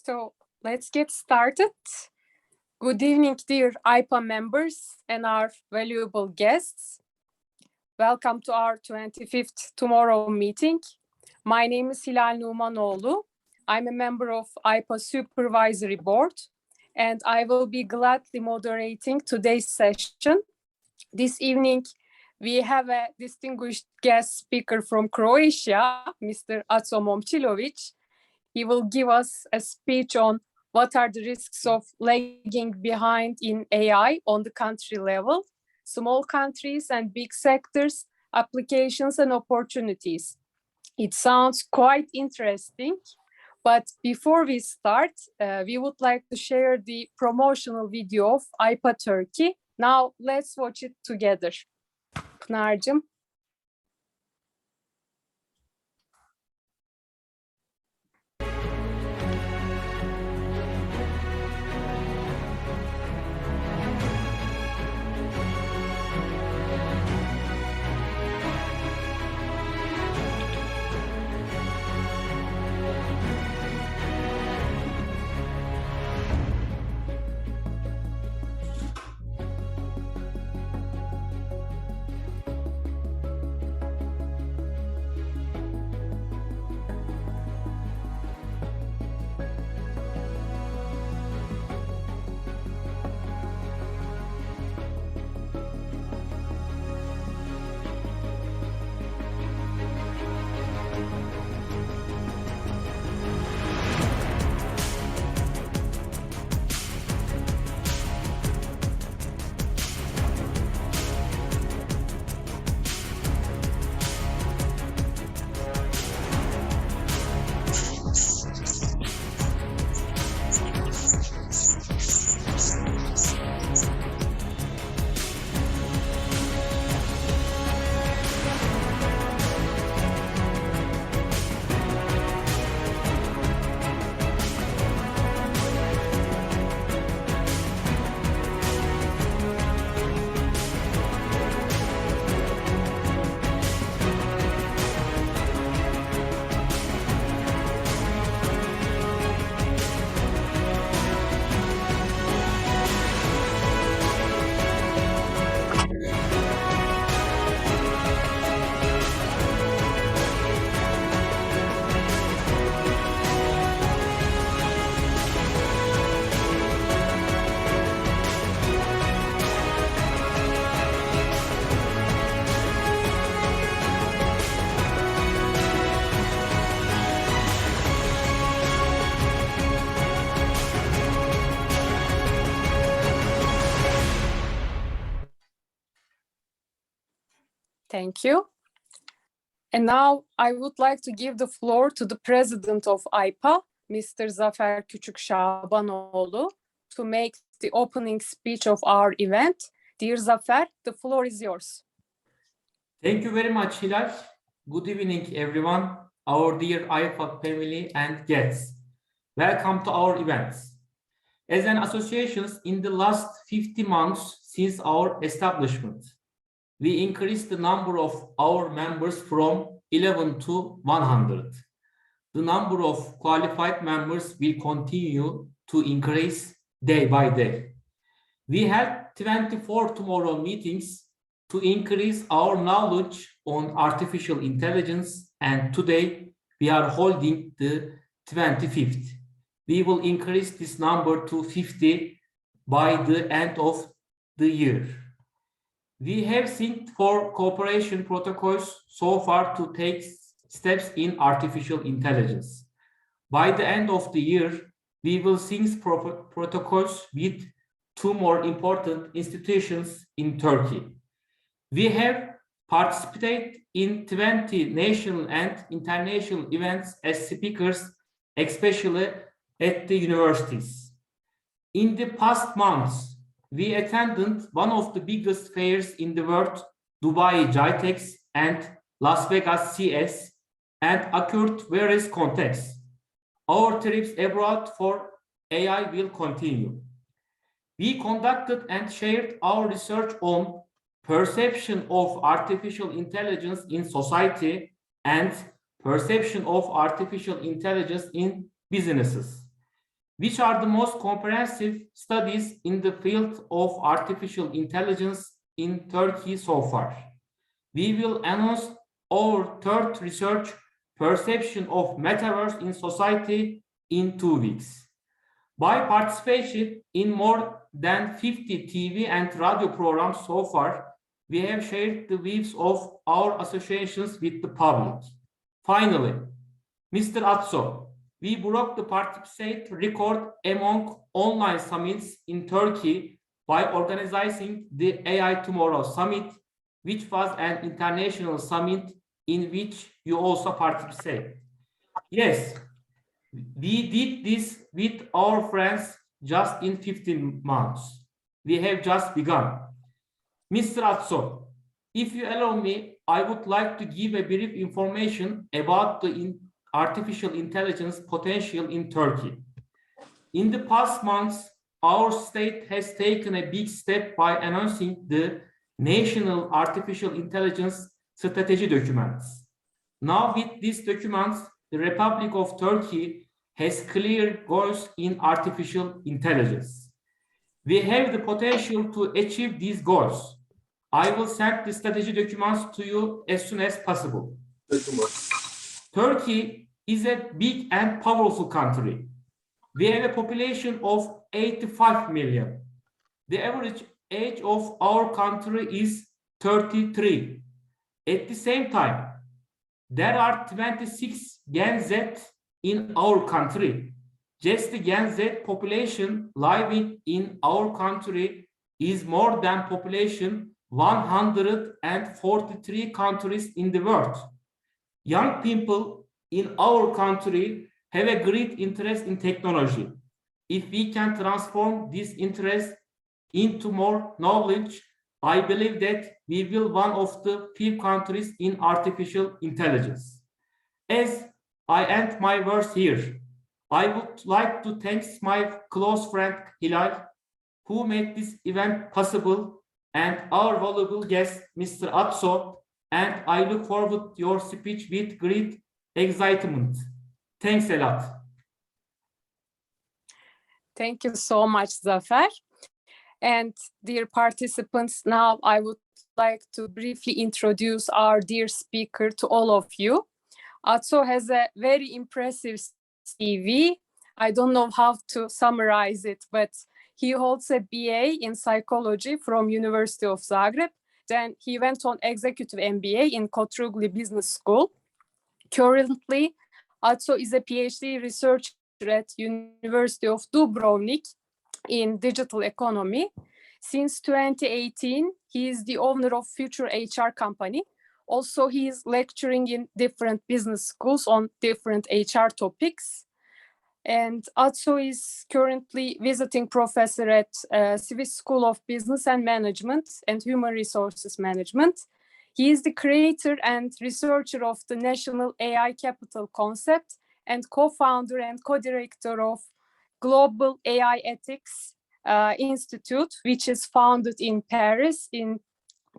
So let's get started. Good evening, dear AIPA members and our valuable guests. Welcome to our 25th Tomorrow meeting. My name is Hilal Numanoğlu. I'm a member of AIPA Supervisory Board, and I will be gladly moderating today's session. This evening, we have a distinguished guest speaker from Croatia, Mr. Aco Momčilović. He will give us a speech on what are the risks of lagging behind in AI on the country level, small countries and big sectors, applications and opportunities. It sounds quite interesting, but before we start, we would like to share the promotional video of AIPA Turkey. Now let's watch it together. Pınar'cığım. Thank you. And now I would like to give the floor to the president of AIPA, Mr. Zafer Küçük Şabanoğlu, to make the opening speech of our event. Dear Zafer, the floor is yours. Thank you very much, Hilal. Good evening, everyone, our dear AIPA family and guests. Welcome to our events. As an association, in the last 50 months since our establishment, we increased the number of our members from 11 to 100. The number of qualified members will continue to increase day by day. We had 24 tomorrow meetings to increase our knowledge on artificial intelligence, and today we are holding the 25th. We will increase this number to 50 by the end of the year. We have synced 4 cooperation protocols so far to take steps in artificial intelligence. By the end of the year, we will sync protocols with 2 more important institutions in Turkey. We have participated in 20 national and international events as speakers, especially at the universities. In the past months, we attended one of the biggest fairs in the world, Dubai GITEX and Las Vegas CS, and occurred various contexts. Our trips abroad for AI will continue. We conducted and shared our research on perception of artificial intelligence in society and perception of artificial intelligence in businesses. which are the most comprehensive studies in the field of artificial intelligence in Turkey so far. We will announce our third research, Perception of Metaverse in Society, in 2 weeks. By participation in more than 50 TV and radio programs so far, we have shared the views of our associations with the public. Finally, Mr. Aco, we broke the participate record among online summits in Turkey by organizing the AI Tomorrow Summit, which was an international summit in which you also participate. Yes, we did this with our friends just in 15 months. We have just begun. Mr. Aco, if you allow me, I would like to give a brief information about the artificial intelligence potential in Turkey. In the past months, our state has taken a big step by announcing the National Artificial Intelligence Strategy documents. Now with these documents, the Republic of Turkey has clear goals in artificial intelligence. We have the potential to achieve these goals. I will send the strategy documents to you as soon as possible. Turkey is a big and powerful country. We have a population of 85 million. The average age of our country is 33. At the same time, there are 26 Gen Z in our country. Just the Gen Z population living in our country is more than population 143 countries in the world. Young people in our country have a great interest in technology. If we can transform this interest into more knowledge, I believe that we will be one of the few countries in artificial intelligence. As I end my words here, I would like to thank my close friend Hilal, who made this event possible, and our valuable guest, Mr. Aco, and I look forward to your speech with great excitement. Thanks a lot. Thank you so much, Zafer. And dear participants, now I would like to briefly introduce our dear speaker to all of you. Aco has a very impressive CV. I don't know how to summarize it, but he holds a BA in psychology from University of Zagreb. Then he went on executive MBA in Kurucu Business School. Currently, Aco is a PhD researcher at University of Dubrovnik in digital economy. Since 2018, he is the owner of Future HR company. Also, he is lecturing in different business schools on different HR topics. And Aco is currently visiting professor at Swiss School of Business and Management and Human Resources Management. He is the creator and researcher of the National AI Capital Concept and co-founder and co-director of Global AI Ethics Institute, which is founded in Paris in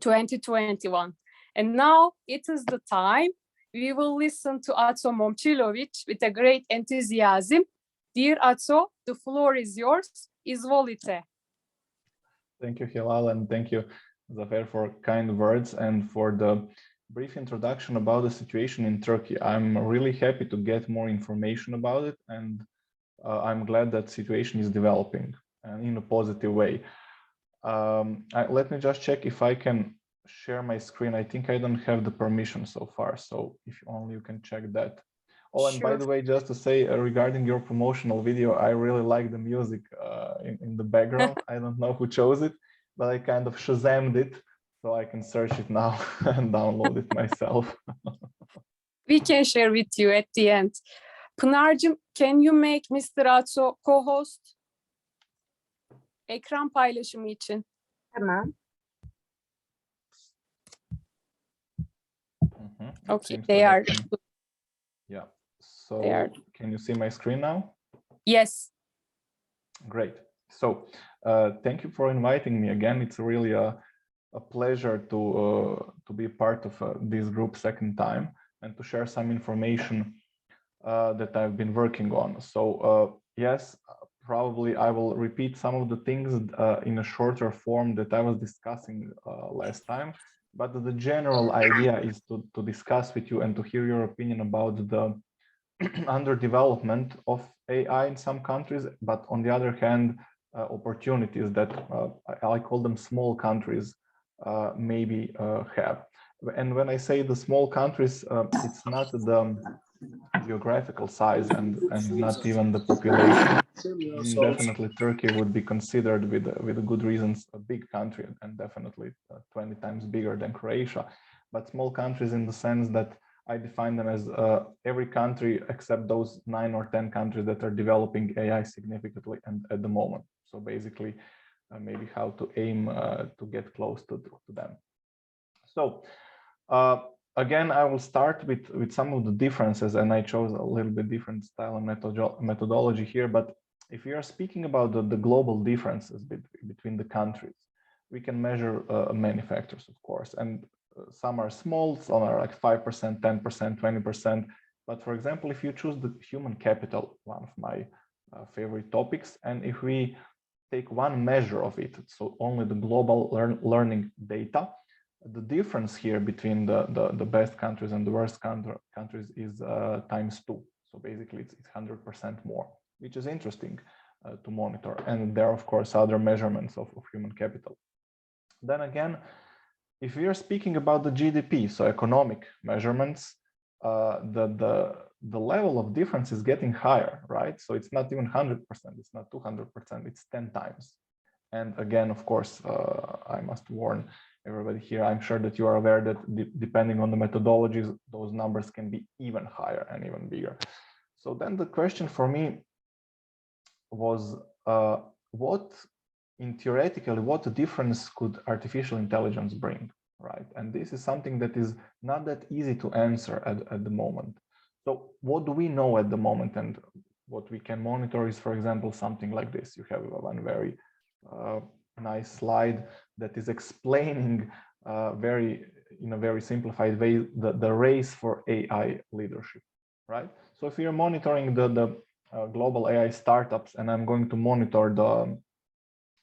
2021. And now it is the time we will listen to Aco Momčilović with a great enthusiasm. Dear Aco, the floor is yours. Izvolite. Thank you, Hilal, and thank you, Zafer, for kind words and for the brief introduction about the situation in Turkey. I'm really happy to get more information about it, and I'm glad that situation is developing in a positive way. Let me just check if I can share my screen. I think I don't have the permission so far, so if only you can check that. Oh, and by the way, just to say regarding your promotional video, I really like the music in the background. I don't know who chose it, but I kind of Shazammed it, so I can search it now and download it myself. We can share with you at the end. Pınar'cığım, can you make Mr. Aco co-host? Ekran paylaşımı için. Tamam. Okay, they are. Yeah. So can you see my screen now? Yes. Great. So thank you for inviting me again. It's really a pleasure to be part of this group second time and to share some information that I've been working on. So yes, probably I will repeat some of the things in a shorter form that I was discussing last time. But the general idea is to discuss with you and to hear your opinion about the underdevelopment of AI in some countries, but on the other hand, opportunities that I call them small countries maybe have. And when I say the small countries, it's not the geographical size and not even the population. Definitely Turkey would be considered with good reasons a big country, and definitely 20 times bigger than Croatia. But small countries in the sense that I define them as every country except those 9 or 10 countries that are developing AI significantly and at the moment. So basically, maybe how to aim to get close to them. So again, I will start with some of the differences, and I chose a little bit different style and methodology here. But if we are speaking about the global differences between the countries, we can measure many factors, of course. And some are small, some are like 5%, 10%, 20%. But for example, if you choose the human capital, one of my favorite topics, and if we take one measure of it, so only the global learning data, the difference here between the best countries and the worst countries is ×2. So basically, it's 100% more, which is interesting to monitor. And there are, of course, other measurements of human capital. Then again, if we are speaking about the GDP, so economic measurements, the level of difference is getting higher, right? So it's not even 100%, it's not 200%, it's 10 times. And again, of course, I must warn everybody here, I'm sure that you are aware that depending on the methodologies, those numbers can be even higher and even bigger. So then the question for me was, theoretically, what difference could artificial intelligence bring, right? And this is something that is not that easy to answer at the moment. So what do we know at the moment, and what we can monitor is, for example, something like this. You have one very nice slide that is explaining in a very simplified way the race for AI leadership, right? So if you're monitoring the global AI startups, and I'm going to monitor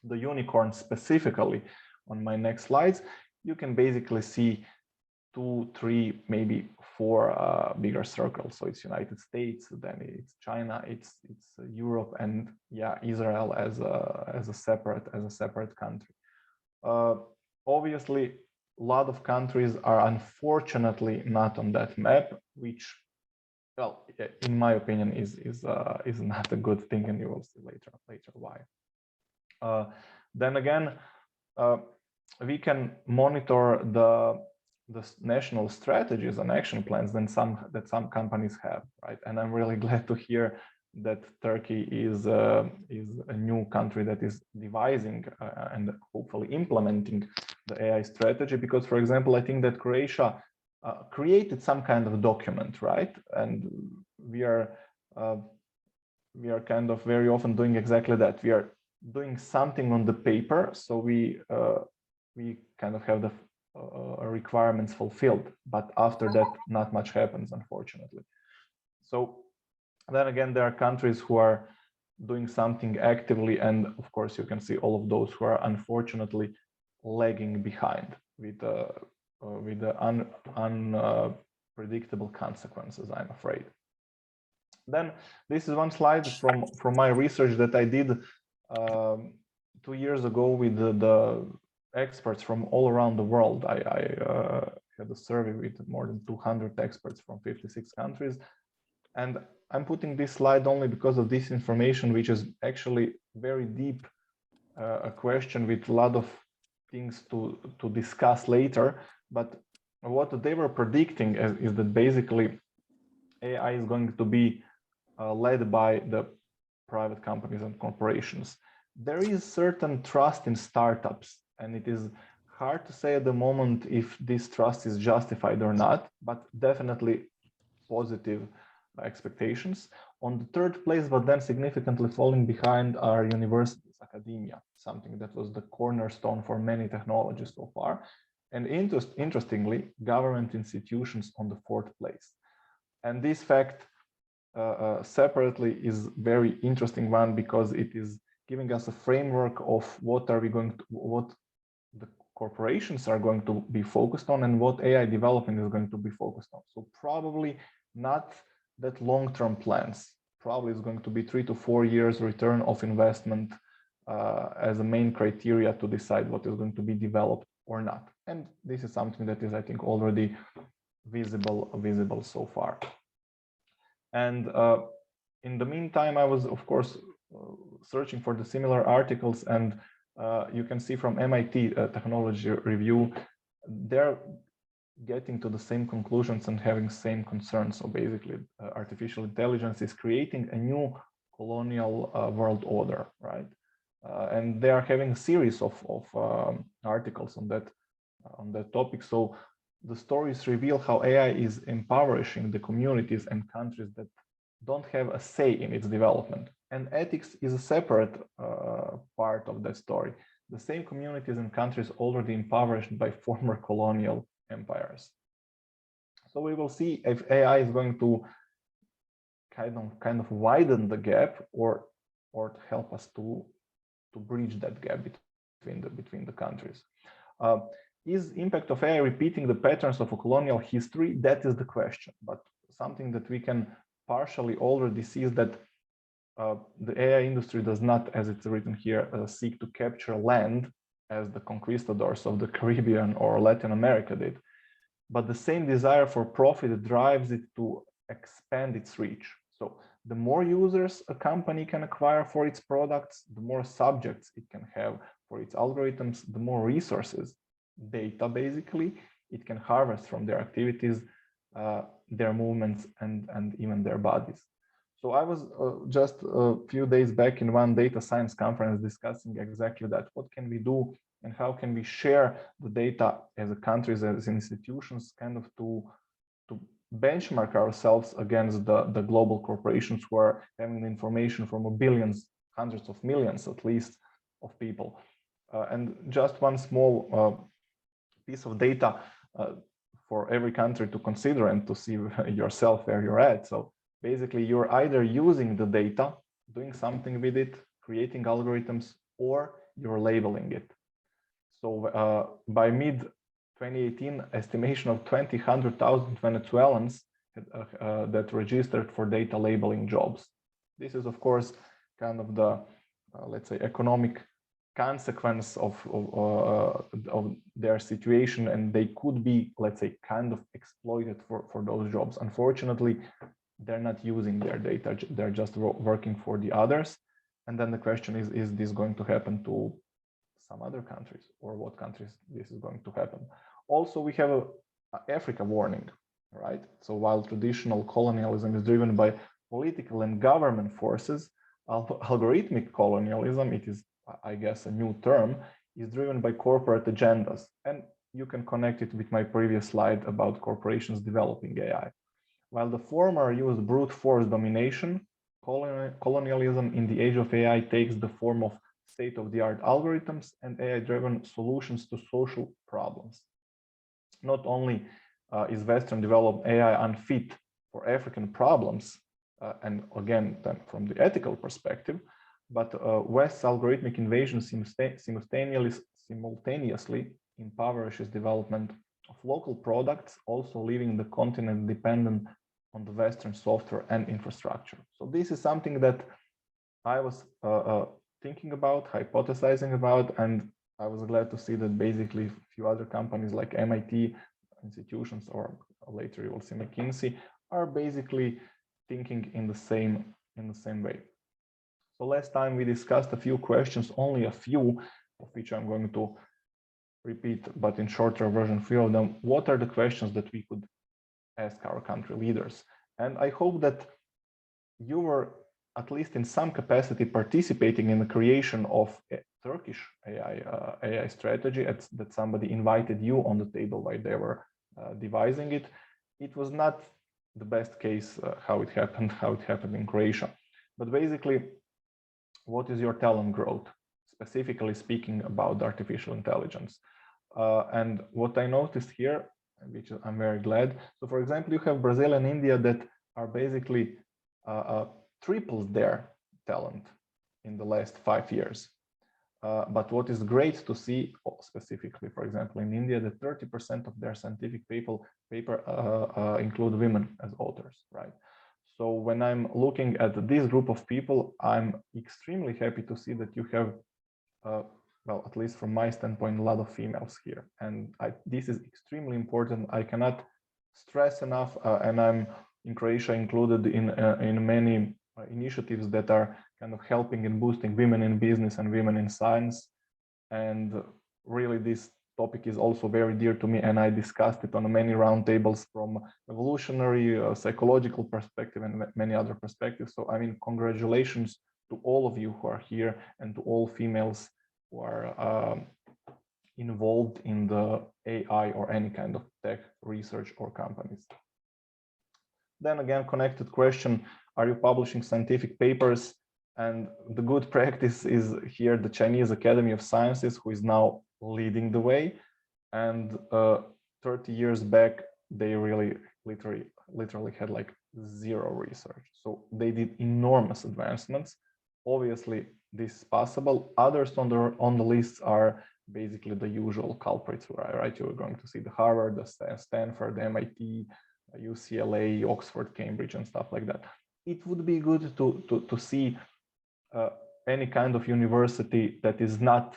the unicorns specifically on my next slides, you can basically see 2, 3, maybe 4 bigger circles. So it's United States, then it's China, it's Europe, and yeah, Israel as a separate country. Obviously, a lot of countries are unfortunately not on that map, which, well, in my opinion, is not a good thing, and you will see later why. Then again, we can monitor the national strategies and action plans that some companies have, right? And I'm really glad to hear that Turkey is a new country that is devising and hopefully implementing the AI strategy. Because, for example, I think that Croatia created some kind of document, right? And we are kind of very often doing exactly that. We are doing something on the paper, so we kind of have the requirements fulfilled, but after that not much happens, unfortunately. So then again, there are countries who are doing something actively, and of course you can see all of those who are unfortunately lagging behind with the unpredictable consequences, I'm afraid. Then this is one slide from my research that I did 2 years ago with the experts from all around the world. I had a survey with more than 200 experts from 56 countries. And I'm putting this slide only because of this information, which is actually very deep, a question with a lot of things to discuss later. But what they were predicting is that basically AI is going to be led by the private companies and corporations. There is certain trust in startups, and it is hard to say at the moment if this trust is justified or not, but definitely positive expectations. On the third place, but then significantly falling behind, are universities, academia, something that was the cornerstone for many technologies so far. And interestingly, government institutions on the fourth place. And this fact separately is very interesting one, because it is giving us a framework of what the corporations are going to be focused on and what AI development is going to be focused on. So probably not that long-term plans. Probably it's going to be 3 to 4 years return of investment as a main criteria to decide what is going to be developed or not. And this is something that is, I think, already visible so far. And in the meantime, I was, of course, searching for the similar articles, and you can see from MIT Technology Review, they're getting to the same conclusions and having same concerns. So basically, artificial intelligence is creating a new colonial world order, right? And they are having a series of articles on that topic. So the stories reveal how AI is empowering the communities and countries that don't have a say in its development. And ethics is a separate part of that story. The same communities and countries already impoverished by former colonial empires. So we will see if AI is going to kind of widen the gap or to help us to bridge that gap between the countries. Is impact of AI repeating the patterns of a colonial history? That is the question. But something that we can partially already see is that the AI industry does not, as it's written here, seek to capture land as the conquistadors of the Caribbean or Latin America did. But the same desire for profit drives it to expand its reach. So the more users a company can acquire for its products, the more subjects it can have for its algorithms, the more resources, data basically, it can harvest from their activities, their movements, and even their bodies. So I was just a few days back in one data science conference discussing exactly that. What can we do and how can we share the data as a countries, as institutions, kind of to benchmark ourselves against the global corporations who are having the information from billions, hundreds of millions at least of people. And just one small piece of data for every country to consider and to see yourself where you're at. So basically, you're either using the data, doing something with it, creating algorithms, or you're labeling it. So by mid-2018, estimation of 100,000 Venezuelans that registered for data labeling jobs. This is, of course, kind of the, let's say, economic consequence of their situation, and they could be, let's say, kind of exploited for those jobs. Unfortunately, they're not using their data, they're just working for the others. And then the question is this going to happen to some other countries, or what countries this is going to happen? Also, we have a Africa warning, right? So while traditional colonialism is driven by political and government forces, algorithmic colonialism, it is, I guess, a new term, is driven by corporate agendas. And you can connect it with my previous slide about corporations developing AI. While the former use brute force domination, colonialism in the age of AI takes the form of state-of-the-art algorithms and AI-driven solutions to social problems. Not only is Western developed AI unfit for African problems, and again, then from the ethical perspective, but West's algorithmic invasion simultaneously impoverishes development of local products, also leaving the continent dependent on the Western software and infrastructure. So this is something that I was thinking about, hypothesizing about, and I was glad to see that basically a few other companies like MIT institutions, or later you will see McKinsey, are basically thinking in the same way. So last time we discussed a few questions, only a few of which I'm going to repeat, but in shorter version, few of them. What are the questions that we could ask our country leaders? And I hope that you were, at least in some capacity, participating in the creation of a Turkish AI strategy, that somebody invited you on the table while they were devising it. It was not the best case how it happened in Croatia. But basically, what is your talent growth, specifically speaking about artificial intelligence? And what I noticed here, which I'm very glad. So for example, you have Brazil and India that are basically tripled their talent in the last 5 years. But what is great to see, specifically, for example, in India, that 30% of their scientific paper include women as authors, right? So when I'm looking at this group of people, I'm extremely happy to see that you have, well, at least from my standpoint, a lot of females here. And this is extremely important. I cannot stress enough, and I'm in Croatia included in many initiatives that are kind of helping and boosting women in business and women in science. And really this topic is also very dear to me, and I discussed it on many roundtables from evolutionary, psychological perspective and many other perspectives. So I mean, congratulations to all of you who are here and to all females who are involved in the AI or any kind of tech research or companies. Then again, connected question, are you publishing scientific papers? And the good practice is here the Chinese Academy of Sciences, who is now leading the way. And 30 years back, they really literally had like zero research. So they did enormous advancements. Obviously, this is possible. Others on the list are basically the usual culprits, right? You're going to see the Harvard, the Stanford, the MIT, UCLA, Oxford, Cambridge, and stuff like that. It would be good to see any kind of university that is not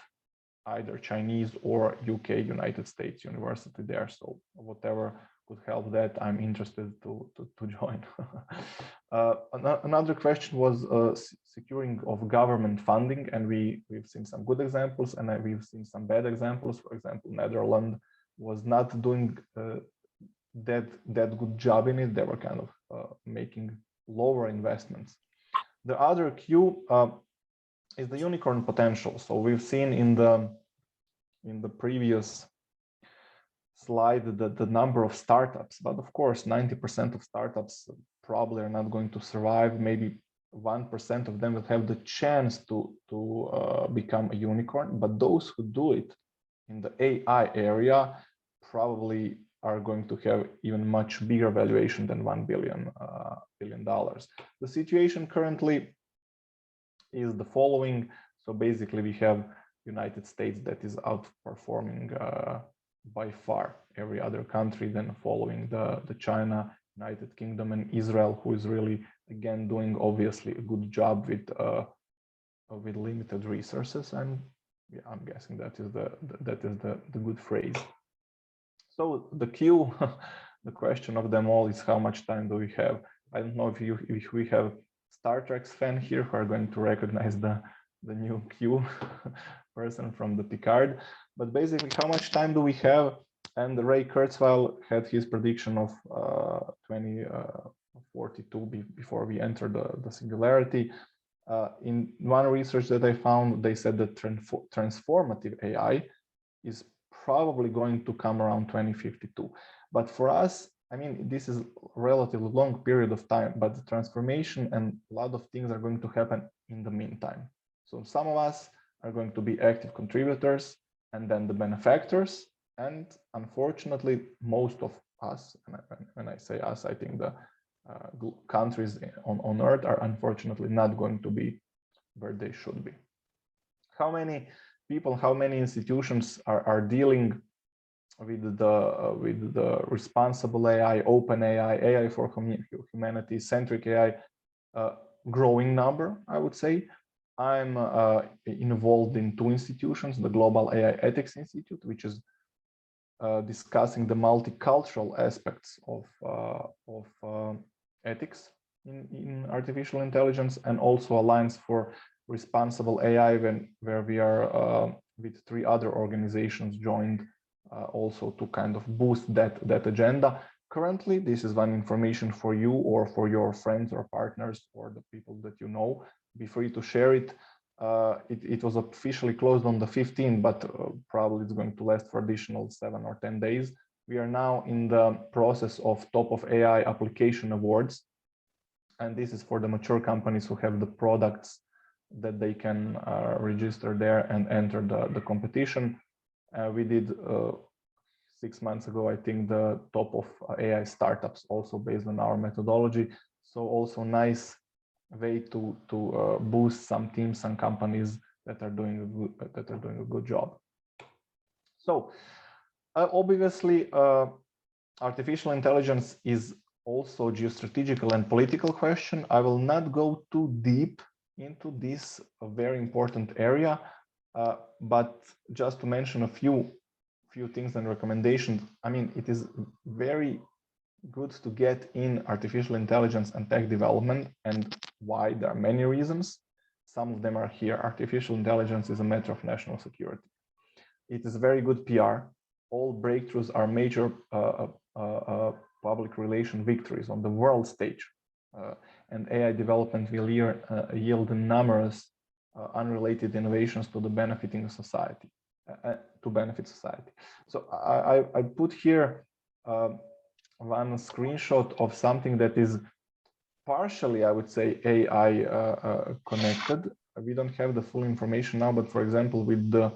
either Chinese or UK, United States university there. So whatever could help that, I'm interested to join. Another question was securing of government funding, and we've seen some good examples, and we've seen some bad examples. For example, Netherlands was not doing that good job in it. They were kind of making lower investments. The other Q is the unicorn potential. So we've seen in the previous slide the number of startups, but of course 90% of startups probably are not going to survive. Maybe 1% of them will have the chance to become a unicorn, but those who do it in the AI area probably are going to have even much bigger valuation than $1 billion. The situation currently is the following. So basically we have United States that is outperforming by far every other country, then following the China, United Kingdom, and Israel, who is really again doing obviously a good job with limited resources. And yeah, I'm guessing that is the good phrase. So the Q, the question of them all is how much time do we have? I don't know if we have Star Trek fan here who are going to recognize the new Q person from the Picard, but basically how much time do we have? And Ray Kurzweil had his prediction of 2042 before we enter the singularity. In one research that I found, they said that transformative AI is probably going to come around 2052. But for us, I mean, this is a relatively long period of time, but the transformation and a lot of things are going to happen in the meantime. So some of us are going to be active contributors and then the benefactors. And unfortunately, most of us, and when I say us, I think the countries on Earth are unfortunately not going to be where they should be. How many people, how many institutions are dealing with the responsible AI, open AI, AI for humanity, centric AI, growing number, I would say. I'm involved in two institutions, the Global AI Ethics Institute, which is discussing the multicultural aspects of ethics in artificial intelligence, and also Alliance for Responsible AI, where we are with 3 other organizations joined also to kind of boost that agenda. Currently, this is one information for you or for your friends or partners or the people that you know. Be free to share it. It was officially closed on the 15th, but probably it's going to last for additional 7 or 10 days. We are now in the process of Top of AI Application Awards. And this is for the mature companies who have the products that they can register there and enter the competition. We did 6 months ago, I think, the Top of AI Startups, also based on our methodology. So also nice way to boost some teams and companies that are doing a good job. So obviously, artificial intelligence is also geostrategical and political question. I will not go too deep into this very important area, but just to mention a few things and recommendations. I mean, it is very good to get in artificial intelligence and tech development, and why? There are many reasons. Some of them are here. Artificial intelligence is a matter of national security. It is very good PR. All breakthroughs are major public relation victories on the world stage, and AI development will yield numerous unrelated innovations to the benefiting society, to benefit society. So I put here one screenshot of something that is partially, I would say, AI connected. We don't have the full information now, but for example, with the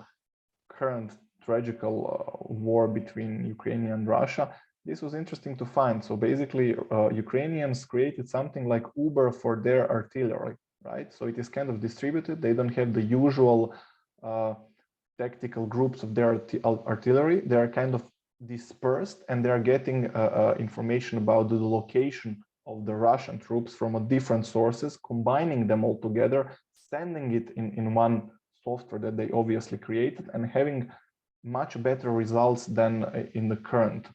current tragical war between Ukraine and Russia, this was interesting to find. So basically, Ukrainians created something like Uber for their artillery, right? So it is kind of distributed. They don't have the usual tactical groups of their artillery. They are kind of dispersed, and they are getting information about the location of the Russian troops from different sources, combining them all together, sending it in one software that they obviously created, and having much better results than in the current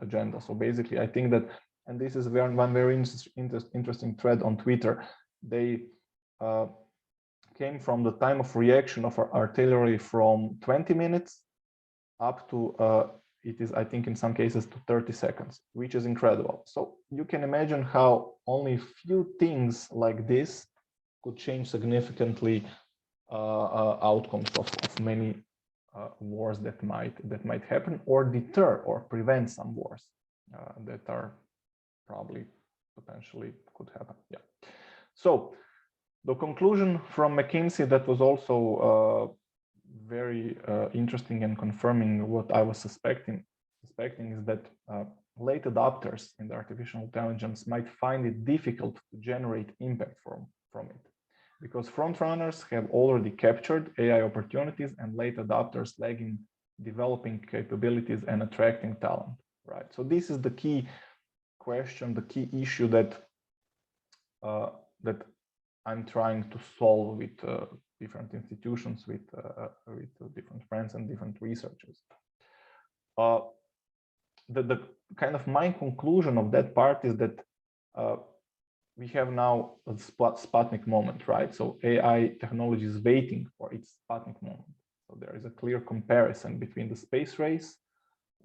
agenda. So basically, I think that, and this is one very interesting thread on Twitter, they came from the time of reaction of our artillery from 20 minutes up to it is, I think, in some cases to 30 seconds, which is incredible. So you can imagine how only few things like this could change significantly outcomes of many wars that might happen, or deter or prevent some wars that are probably potentially could happen. Yeah. So the conclusion from McKinsey that was also very interesting and confirming what I was suspecting is that late adopters in the artificial intelligence might find it difficult to generate impact from it, because front runners have already captured AI opportunities and late adopters lagging developing capabilities and attracting talent, right? So this is the key question, the key issue that that I'm trying to solve with different institutions, with different friends and different researchers. The kind of my conclusion of that part is that we have now a Sputnik moment, right? So AI technology is waiting for its Sputnik moment. So there is a clear comparison between the space race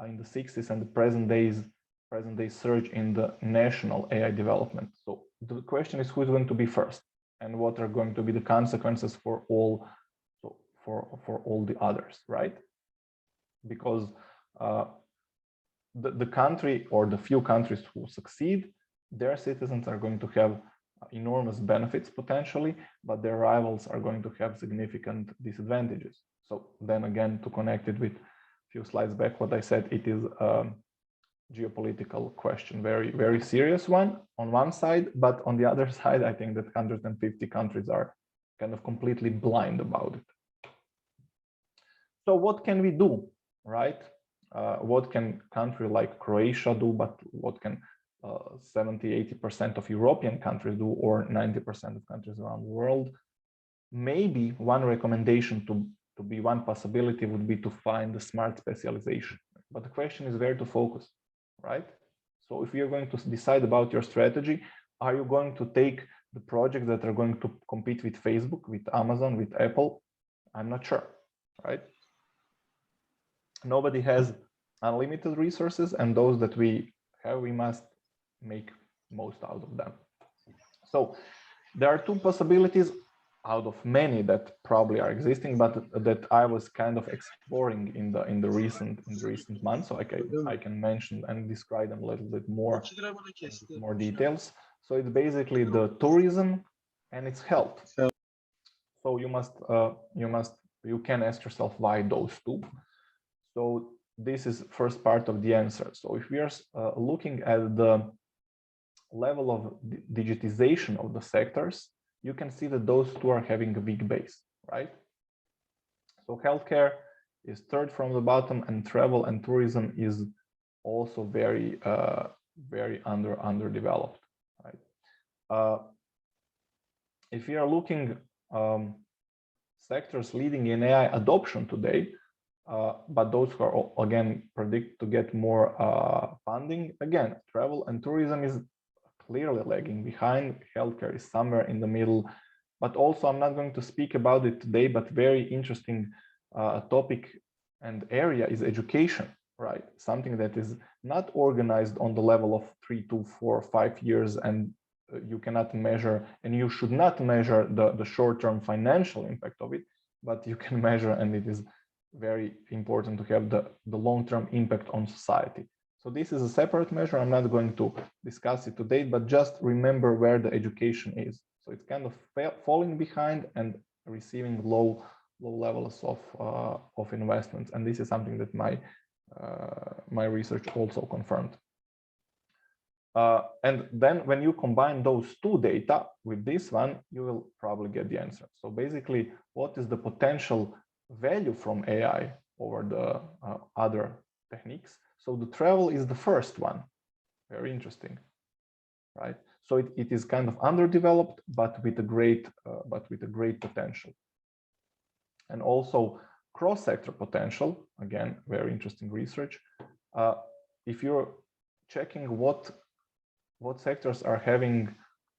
in the 60s and the present day surge in the national AI development. So the question is, who is going to be first, and what are going to be the consequences for all the others, right? Because the country, or the few countries who succeed, their citizens are going to have enormous benefits potentially, but their rivals are going to have significant disadvantages. So then again, to connect it with a few slides back, what I said, it is a geopolitical question, very, very serious one on one side, but on the other side, I think that 150 countries are kind of completely blind about it. So what can we do, right? What can a country like Croatia do, but what can 70–80% of European countries do, or 90% of countries around the world? Maybe one recommendation to be one possibility would be to find the smart specialization. But the question is where to focus, right? So if you're going to decide about your strategy, are you going to take the projects that are going to compete with Facebook, with Amazon, with Apple? I'm not sure, right? Nobody has unlimited resources, and those that we have, we must make most out of them. So there are two possibilities out of many that probably are existing, but that I was kind of exploring in the recent months. So I can mention and describe them a little bit more details. So it's basically the tourism and its health. So you can ask yourself why those two. So this is first part of the answer. So if we are looking at the level of digitization of the sectors, you can see that those two are having a big base, right? So healthcare is third from the bottom, and travel and tourism is also very underdeveloped, right? If we are looking sectors leading in AI adoption today, but those who are again predict to get more funding, again, travel and tourism is clearly lagging behind. Healthcare is somewhere in the middle, but also I'm not going to speak about it today, but very interesting topic and area is education, right? Something that is not organized on the level of 3 to 4 or 5 years, and you cannot measure, and you should not measure the short-term financial impact of it, but you can measure, and it is very important to have the long-term impact on society. So this is a separate measure. I'm not going to discuss it today, but just remember where the education is. So it's kind of falling behind and receiving low levels of investments, and this is something that my research also confirmed. And then when you combine those two data with this one, you will probably get the answer. So basically, what is the potential value from AI over the other techniques? So the travel is the first one. Very interesting, right? So it is kind of underdeveloped, but with a great potential. And also cross-sector potential, again, very interesting research. If you're checking what sectors are having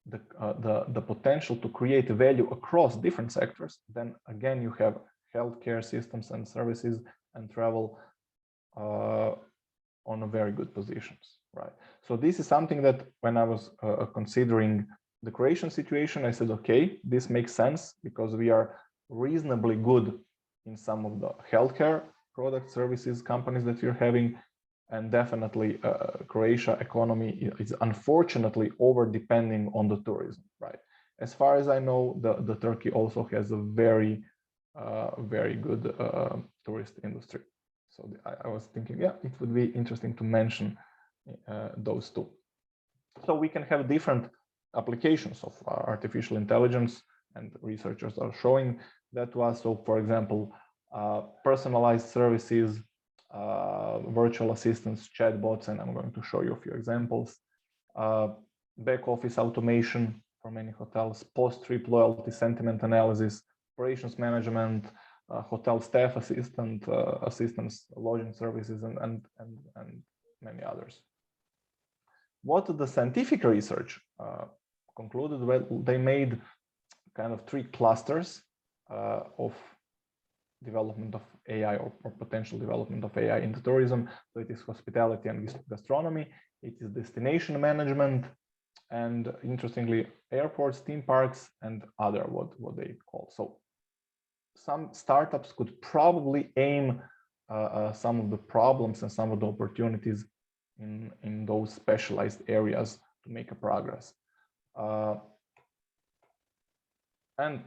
the potential to create value across different sectors, then again you have healthcare systems and services and travel on a very good positions, right? So this is something that when I was considering the Croatian situation, I said, okay, this makes sense because we are reasonably good in some of the healthcare product services companies that we're having, and definitely Croatia economy is unfortunately over depending on the tourism, right? As far as I know, the Turkey also has a very good tourist industry. So I was thinking, yeah, it would be interesting to mention those two. So we can have different applications of artificial intelligence, and researchers are showing that to us. So for example, personalized services, virtual assistants, chatbots, and I'm going to show you a few examples. Back office automation for many hotels, post-trip loyalty sentiment analysis, operations management, hotel staff assistance, lodging services, and many others. What the scientific research concluded? Well, they made kind of 3 clusters of development of AI or potential development of AI into tourism. So it is hospitality and gastronomy, it is destination management, and interestingly, airports, theme parks, and other what they call. So some startups could probably aim some of the problems and some of the opportunities in those specialized areas to make a progress. And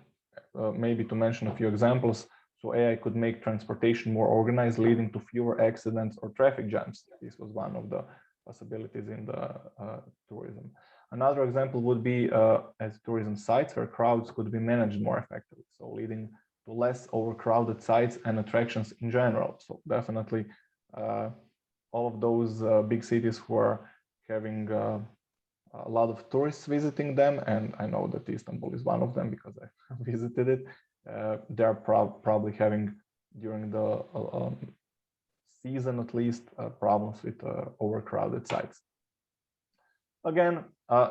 maybe to mention a few examples, so AI could make transportation more organized, leading to fewer accidents or traffic jams. This was one of the possibilities in the tourism. Another example would be as tourism sites where crowds could be managed more effectively, so leading to less overcrowded sites and attractions in general. So definitely all of those big cities who are having a lot of tourists visiting them, and I know that Istanbul is one of them because I visited it. They're probably having, during the season at least, problems with overcrowded sites. Again,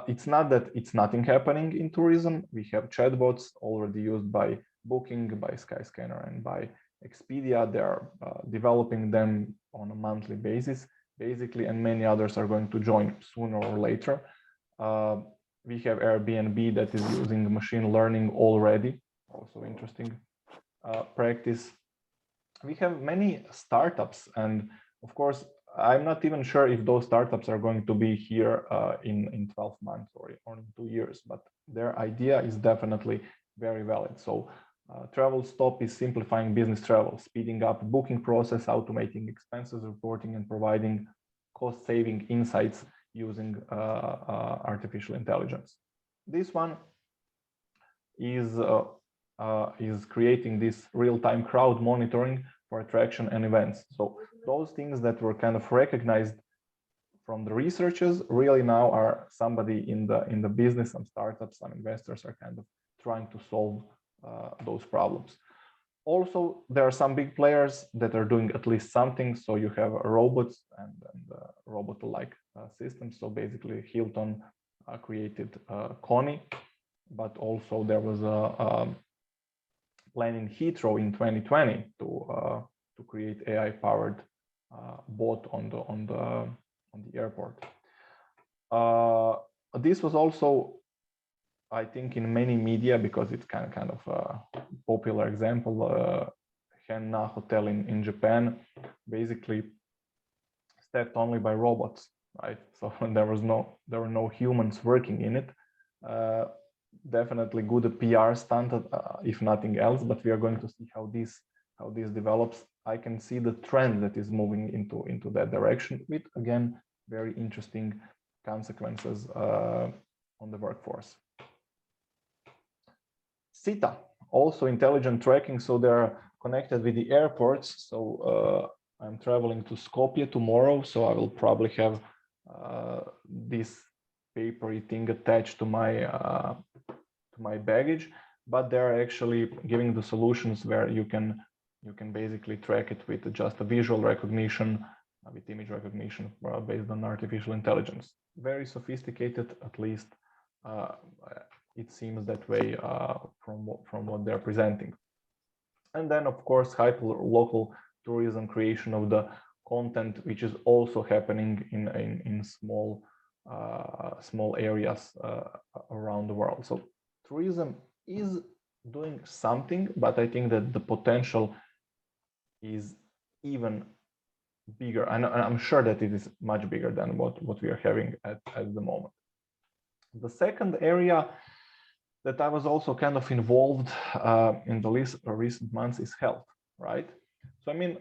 it's not that it's nothing happening in tourism. We have chatbots already used by Booking, by Skyscanner, and by Expedia. They are developing them on a monthly basis, basically, and many others are going to join sooner or later. We have Airbnb that is using machine learning already, also interesting practice. We have many startups, and of course, I'm not even sure if those startups are going to be here in 12 months or in 2 years, but their idea is definitely very valid. So Travel Stop is simplifying business travel, speeding up booking process, automating expenses reporting, and providing cost-saving insights using artificial intelligence. This one is creating this real-time crowd monitoring for attraction and events. So those things that were kind of recognized from the researchers really now are somebody in the business, some startups, some investors are kind of trying to solve those problems. Also, there are some big players that are doing at least something. So you have robots and robot-like systems. So basically, Hilton created Connie, but also there was a plan in Heathrow in 2020 to create AI-powered bot on the airport. This was also, I think, in many media because it's kind of a popular example. Henna Hotel in Japan, basically staffed only by robots, right? So there were no humans working in it. Definitely good PR stunt, if nothing else. But we are going to see how this develops. I can see the trend that is moving into that direction with, again, very interesting consequences on the workforce. SITA, also intelligent tracking, so they're connected with the airports. So I'm traveling to Skopje tomorrow, so I will probably have this papery thing attached to my baggage, but they're actually giving the solutions where you can basically track it with just a visual recognition, with image recognition based on artificial intelligence. Very sophisticated, at least it seems that way from what they're presenting. And then, of course, hyper-local tourism, creation of the content, which is also happening in small areas around the world. So tourism is doing something, but I think that the potential is even bigger, and I'm sure that it is much bigger than what we are having at the moment. The second area that I was also kind of involved in the recent months is health, right? So I mean,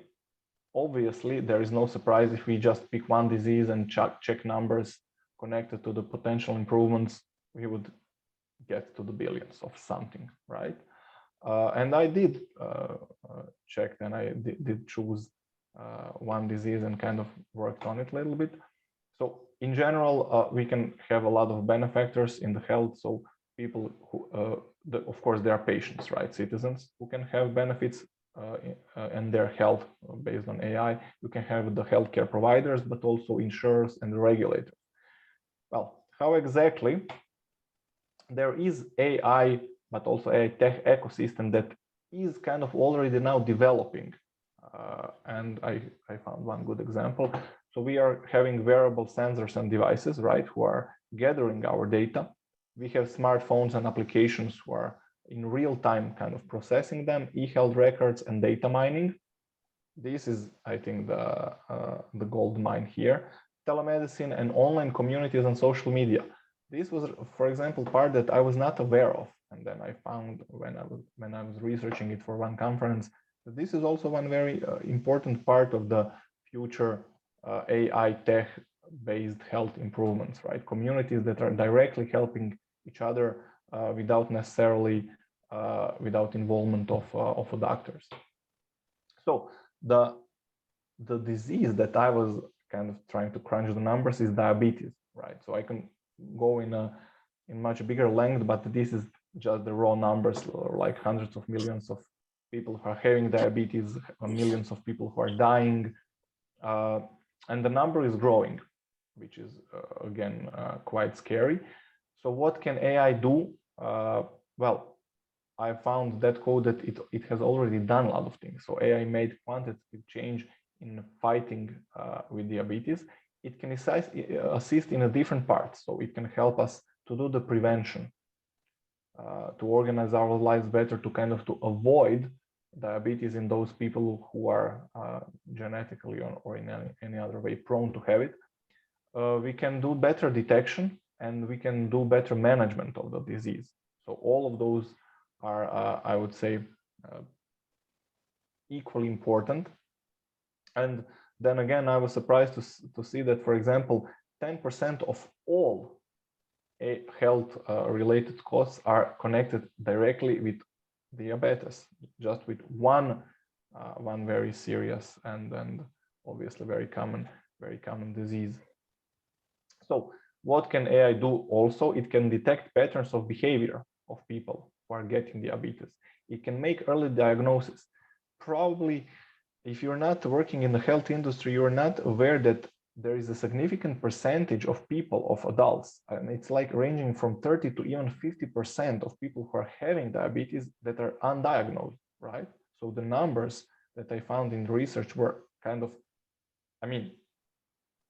obviously there is no surprise if we just pick one disease and check numbers connected to the potential improvements, we would get to the billions of something, right? And I did check, and I did choose one disease and kind of worked on it a little bit. So in general, we can have a lot of benefactors in the health. So people who, of course, there are patients, right? Citizens who can have benefits and their health based on AI. You can have the healthcare providers, but also insurers and regulators. Well, how exactly? There is AI, but also a tech ecosystem that is kind of already now developing. And I found one good example. So we are having wearable sensors and devices, right, who are gathering our data. We have smartphones and applications who are in real time kind of processing them, e-health records and data mining. This is, I think, the gold mine here. Telemedicine and online communities and social media. This was, for example, part that I was not aware of. And then I found when I was researching it for one conference, that this is also one very important part of the future AI tech-based health improvements, right? Communities that are directly helping each other without necessarily without involvement of doctors. So the disease that I was kind of trying to crunch the numbers is diabetes, right? So I can go in much bigger length, but this is just the raw numbers, like hundreds of millions of people who are having diabetes, millions of people who are dying, and the number is growing, which is again quite scary. So what can AI do? Well, I found that code that it has already done a lot of things. So AI made quantitative change in fighting with diabetes. It can assist in a different part. So it can help us to do the prevention, to organize our lives better, to kind of to avoid diabetes in those people who are genetically or in any other way prone to have it. We can do better detection, and we can do better management of the disease. So all of those are, I would say, equally important. And then again, I was surprised to see that, for example, 10% of all health related costs are connected directly with diabetes, just with one very serious and obviously very common disease. So what can AI do also? It can detect patterns of behavior of people who are getting diabetes. It can make early diagnosis. Probably if you're not working in the health industry, you're not aware that there is a significant percentage of people, of adults, and it's like ranging from 30 to even 50% of people who are having diabetes that are undiagnosed, right? So the numbers that I found in the research were kind of, I mean,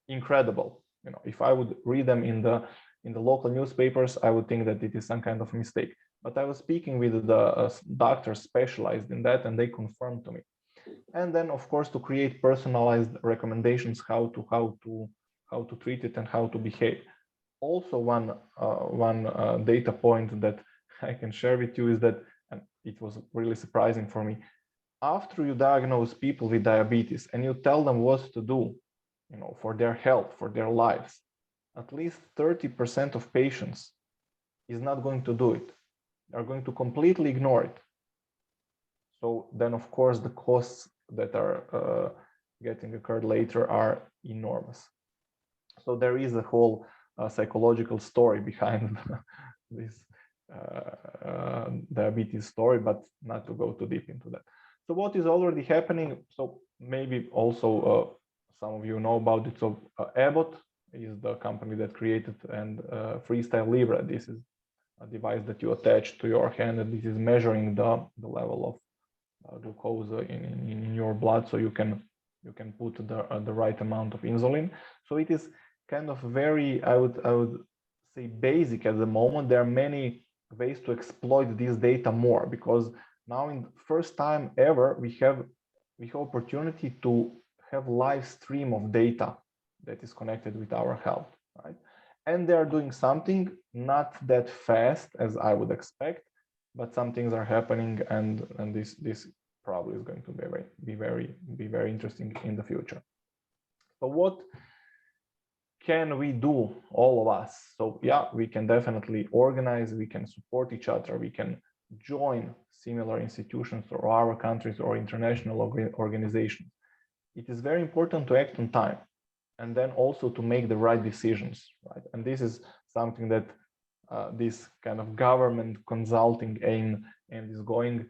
incredible. You know, if I would read them in the local newspapers, I would think that it is some kind of mistake. But I was speaking with the doctors specialized in that, and they confirmed to me. And then, of course, to create personalized recommendations how to treat it and how to behave. Also, one data point that I can share with you is that, and it was really surprising for me, after you diagnose people with diabetes and you tell them what to do, you know, for their health, for their lives, at least 30% of patients is not going to do it. They're going to completely ignore it. So then, of course, the costs that are getting occurred later are enormous. So there is a whole psychological story behind this diabetes story, but not to go too deep into that. So what is already happening? So maybe also some of you know about it. So Abbott is the company that created and Freestyle Libre. This is a device that you attach to your hand, and this is measuring the level of glucose in your blood, so you can put the right amount of insulin. So it is kind of very, I would say, basic at the moment. There are many ways to exploit this data more, because now in the first time ever we have opportunity to have live stream of data that is connected with our health, right? And they are doing something not that fast as I would expect, but some things are happening, and this probably is going to be very interesting in the future. So what can we do, all of us? So yeah, we can definitely organize, we can support each other, we can join similar institutions or our countries or international organizations. It is very important to act on time, and then also to make the right decisions, right? And this is something that this kind of government consulting aim and is going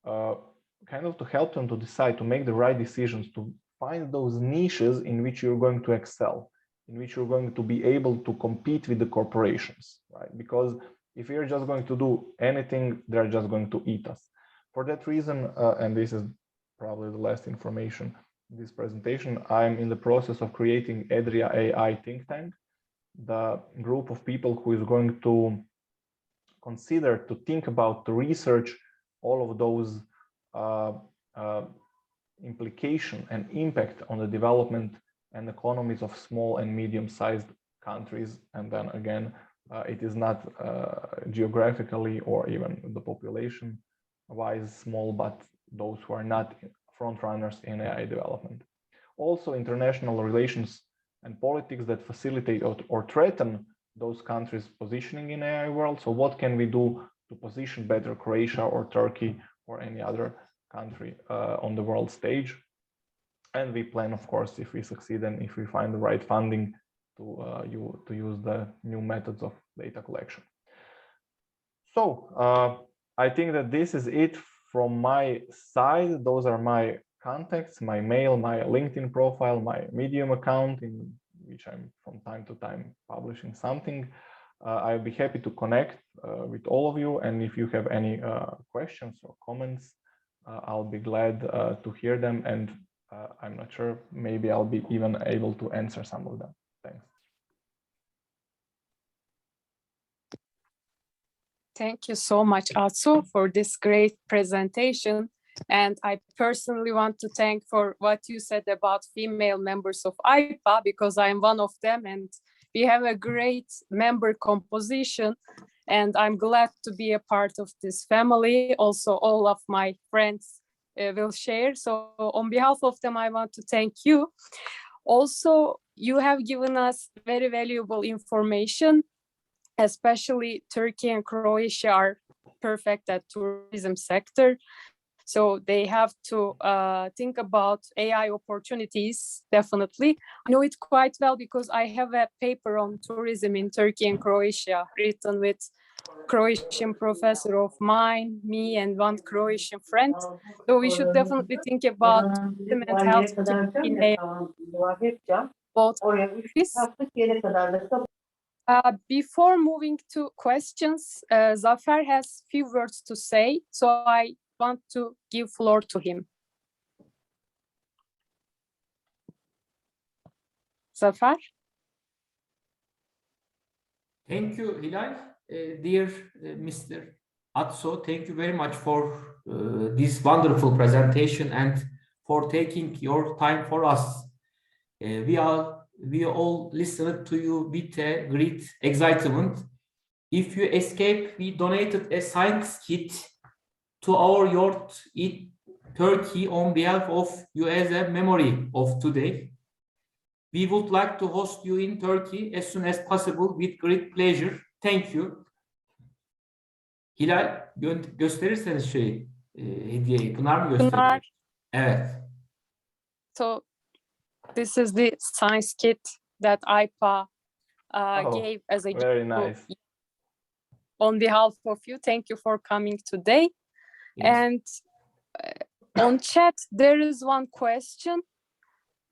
kind of to help them to decide, to make the right decisions, to find those niches in which you're going to excel, in which you're going to be able to compete with the corporations, right? Because if you're just going to do anything, they're just going to eat us. For that reason, and this is probably the last information in this presentation, I'm in the process of creating EDRIA AI think tank, the group of people who is going to consider, to think about, to research all of those implication and impact on the development and economies of small and medium-sized countries. And then again, it is not geographically or even the population-wise small, but those who are not front runners in AI development. Also, international relations and politics that facilitate or threaten those countries' positioning in AI world. So what can we do to position better Croatia or Turkey or any other country on the world stage? And we plan, of course, if we succeed and if we find the right funding, to use the new methods of data collection. So I think that this is it from my side. Those are my contacts, my mail, my LinkedIn profile, my Medium account, in which I'm from time to time publishing something. I'll be happy to connect with all of you. And if you have any questions or comments, I'll be glad to hear them. And I'm not sure, maybe I'll be even able to answer some of them. Thanks. Thank you so much, Aco, for this great presentation. And I personally want to thank for what you said about female members of AIPA, because I'm one of them and we have a great member composition. And I'm glad to be a part of this family. Also, all of my friends will share. So on behalf of them, I want to thank you. Also, you have given us very valuable information, especially Turkey and Croatia are perfect at tourism sector. So they have to think about AI opportunities, definitely. I know it quite well because I have a paper on tourism in Turkey and Croatia written with Croatian professor of mine, me, and one Croatian friend. So we should definitely think about tourism and healthcare in AI, both countries. Before moving to questions, Zafer has few words to say, so I want to give floor to him. Zafer? Thank you, Hilal. Dear Mr. Atso, thank you very much for this wonderful presentation and for taking your time for us. We all listened to you with a great excitement. If you escape, we donated a science kit to our yurt in Turkey on behalf of you as a memory of today. We would like to host you in Turkey as soon as possible with great pleasure. Thank you. Hilal, gösterirseniz hediyeyi. Pınar mı gösteriyor? Pınar. Evet. So this is the science kit that AIPA gave as a very gift nice. on behalf of you. Thank you for coming today. Yes. And on chat, there is one question.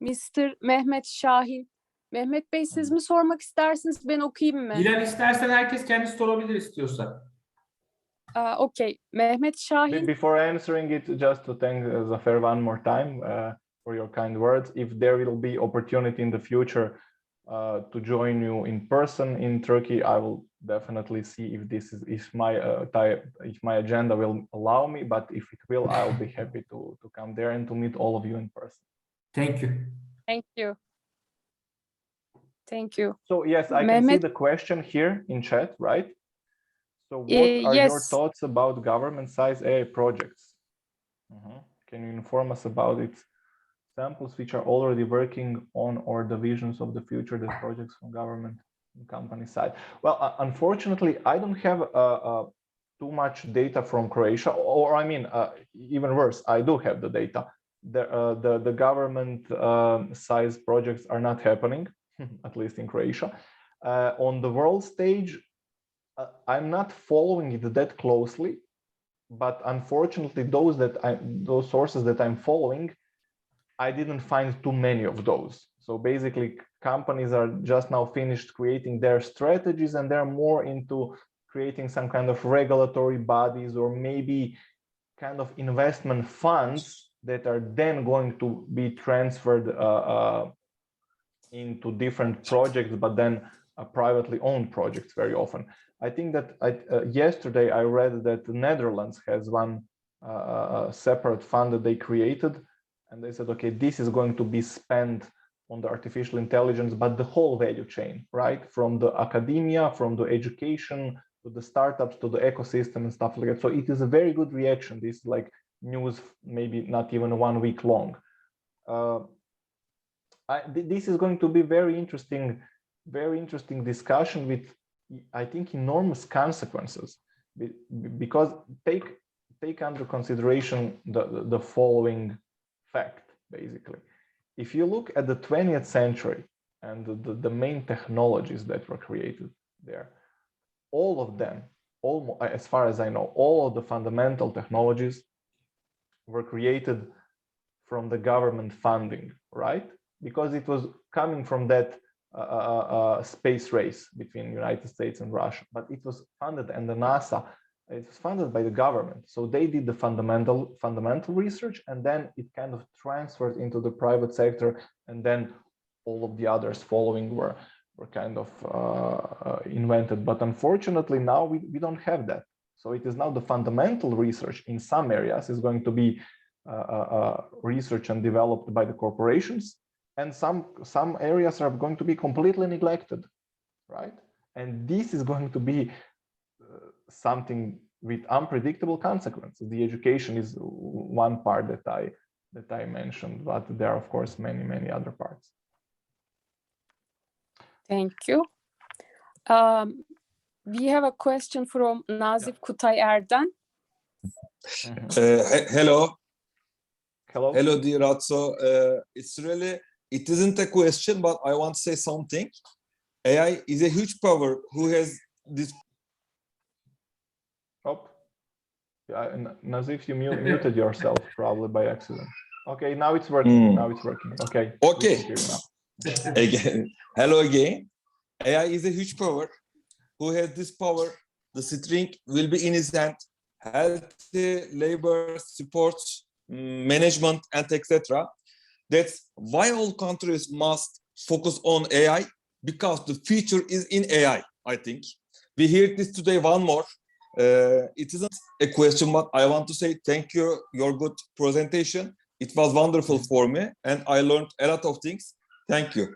Mr. Mehmet Şahin. Mehmet Bey, siz mi sormak istersiniz? Ben okuyayım mı? Hilal, istersen herkes kendisi sorabilir istiyorsa. Okay. Mehmet Şahin. Before answering it, just to thank Zafer one more time for your kind words. If there will be opportunity in the future to join you in person in Turkey, I will definitely see if this is if my agenda will allow me. But if it will, I'll be happy to come there and to meet all of you in person. Thank you. Thank you. Thank you. So yes, I can see the question here in chat, right? So what are your thoughts about government-size AI projects? Can you inform us about its samples which are already working on or the visions of the future that projects from government and company side? Well, unfortunately, I don't have too much data from Croatia, or I mean, even worse, I do have the data. The government size projects are not happening, at least in Croatia. On the world stage, I'm not following it that closely, but unfortunately, those sources that I'm following, I didn't find too many of those. So basically, companies are just now finished creating their strategies, and they're more into creating some kind of regulatory bodies or maybe kind of investment funds that are then going to be transferred into different projects, but then privately owned projects very often. I think that yesterday I read that the Netherlands has one separate fund that they created, and they said, okay, this is going to be spent on the artificial intelligence, but the whole value chain, right? From the academia, from the education, to the startups, to the ecosystem and stuff like that. So it is a very good reaction. This is like news, maybe not even 1 week long. This is going to be very interesting discussion with, I think, enormous consequences, because take under consideration the following fact. Basically, if you look at the 20th century and the main technologies that were created there, all of them, almost, as far as I know, all of the fundamental technologies were created from the government funding, right? Because it was coming from that space race between United States and Russia, but it was funded, and the NASA, it was funded by the government. So they did the fundamental research, and then it kind of transferred into the private sector, and then all of the others following were kind of invented. But unfortunately, now we don't have that. So it is now the fundamental research in some areas is going to be researched and developed by the corporations, and some areas are going to be completely neglected, right? And this is going to be something with unpredictable consequences. The education is one part that I mentioned, but there are of course many other parts. Thank you. We have a question from Nazif Kutay Erden. Hello. Hello. Hello, dear Aco. It isn't a question, but I want to say something. AI is a huge power who has this. Oh, yeah, Nazif, you muted yourself probably by accident. Okay, now it's working. Now it's working. Okay. Okay. We can hear you now. Again. Hello again. AI is a huge power. Who has this power? The string will be in his hand. Healthy labor, support, management, and etc. That's why all countries must focus on AI, because the future is in AI, I think. We heard this today one more. It isn't a question, but I want to say thank you, your good presentation. It was wonderful for me, and I learned a lot of things. Thank you.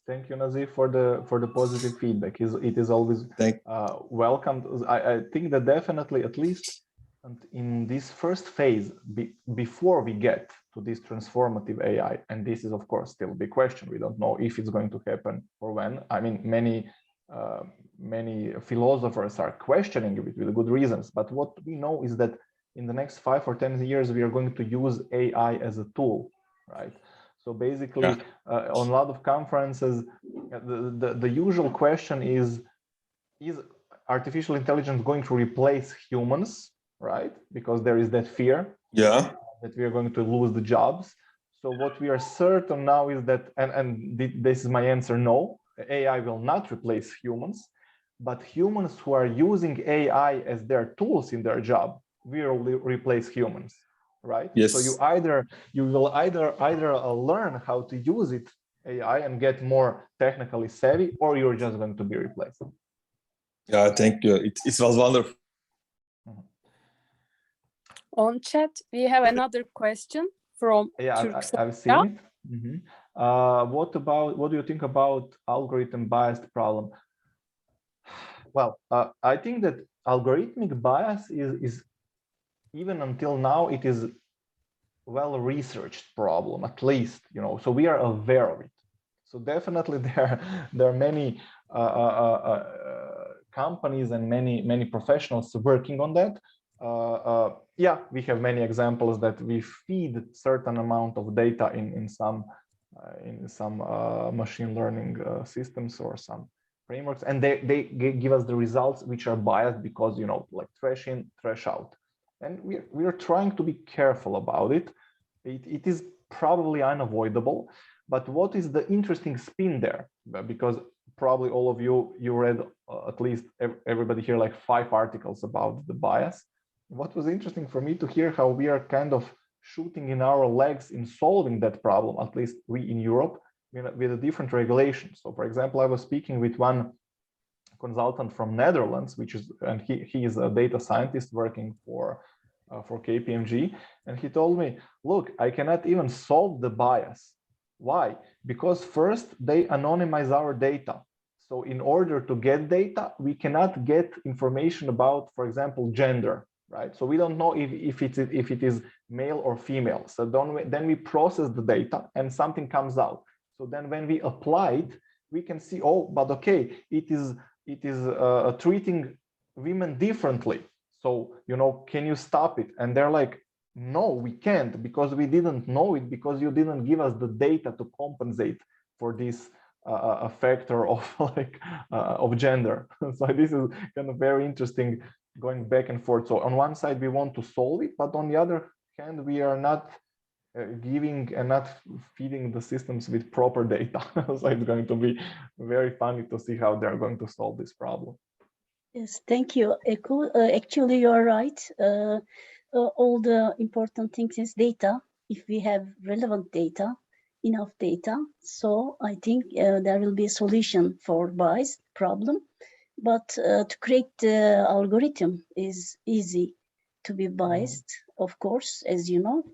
Thank you, Nazif, for the positive feedback. It is always welcomed. I think that definitely, at least in this first phase, before we get to this transformative AI, and this is of course still a big question. We don't know if it's going to happen or when. I mean, many philosophers are questioning it with good reasons. But what we know is that in the next 5 or 10 years, we are going to use AI as a tool, right? So basically, on a lot of conferences, the usual question is artificial intelligence going to replace humans, right? Because there is that fear that we are going to lose the jobs. So what we are certain now is that, and this is my answer, no, AI will not replace humans, but humans who are using AI as their tools in their job will replace humans. Right. Yes. So you will either learn how to use it, AI, and get more technically savvy, or you're just going to be replaced. Yeah, thank you. It was wonderful. On chat, we have another question from I've seen it. What do you think about algorithm biased problem? Well, I think that algorithmic bias is even until now, it is well-researched problem, at least, so we are aware of it. So definitely there are many companies and many professionals working on that. Yeah, we have many examples that we feed certain amount of data in some machine learning systems or some frameworks, and they give us the results which are biased because, like trash in, trash out. And we are trying to be careful about it. It is probably unavoidable, but what is the interesting spin there? Because probably all of you read at least everybody here like 5 articles about the bias. What was interesting for me to hear how we are kind of shooting in our legs in solving that problem, at least we in Europe, with a different regulation. So for example, I was speaking with one consultant from Netherlands, and he is a data scientist working for KPMG, and he told me, look, I cannot even solve the bias. Why? Because first they anonymize our data. So in order to get data, we cannot get information about, for example, gender, right? So we don't know if it is male or female. So then we process the data and something comes out. So then when we apply it, we can see, oh, but okay, it is treating women differently. So, can you stop it? And they're like, no, we can't, because we didn't know it, because you didn't give us the data to compensate for this factor of gender. So this is kind of very interesting, going back and forth. So on one side, we want to solve it, but on the other hand, we are not giving and not feeding the systems with proper data. So it's going to be very funny to see how they're going to solve this problem. Yes, thank you, Aco. Actually, you are right. All the important things is data. If we have relevant data, enough data, so I think there will be a solution for bias problem. But to create the algorithm is easy to be biased, of course, as you know.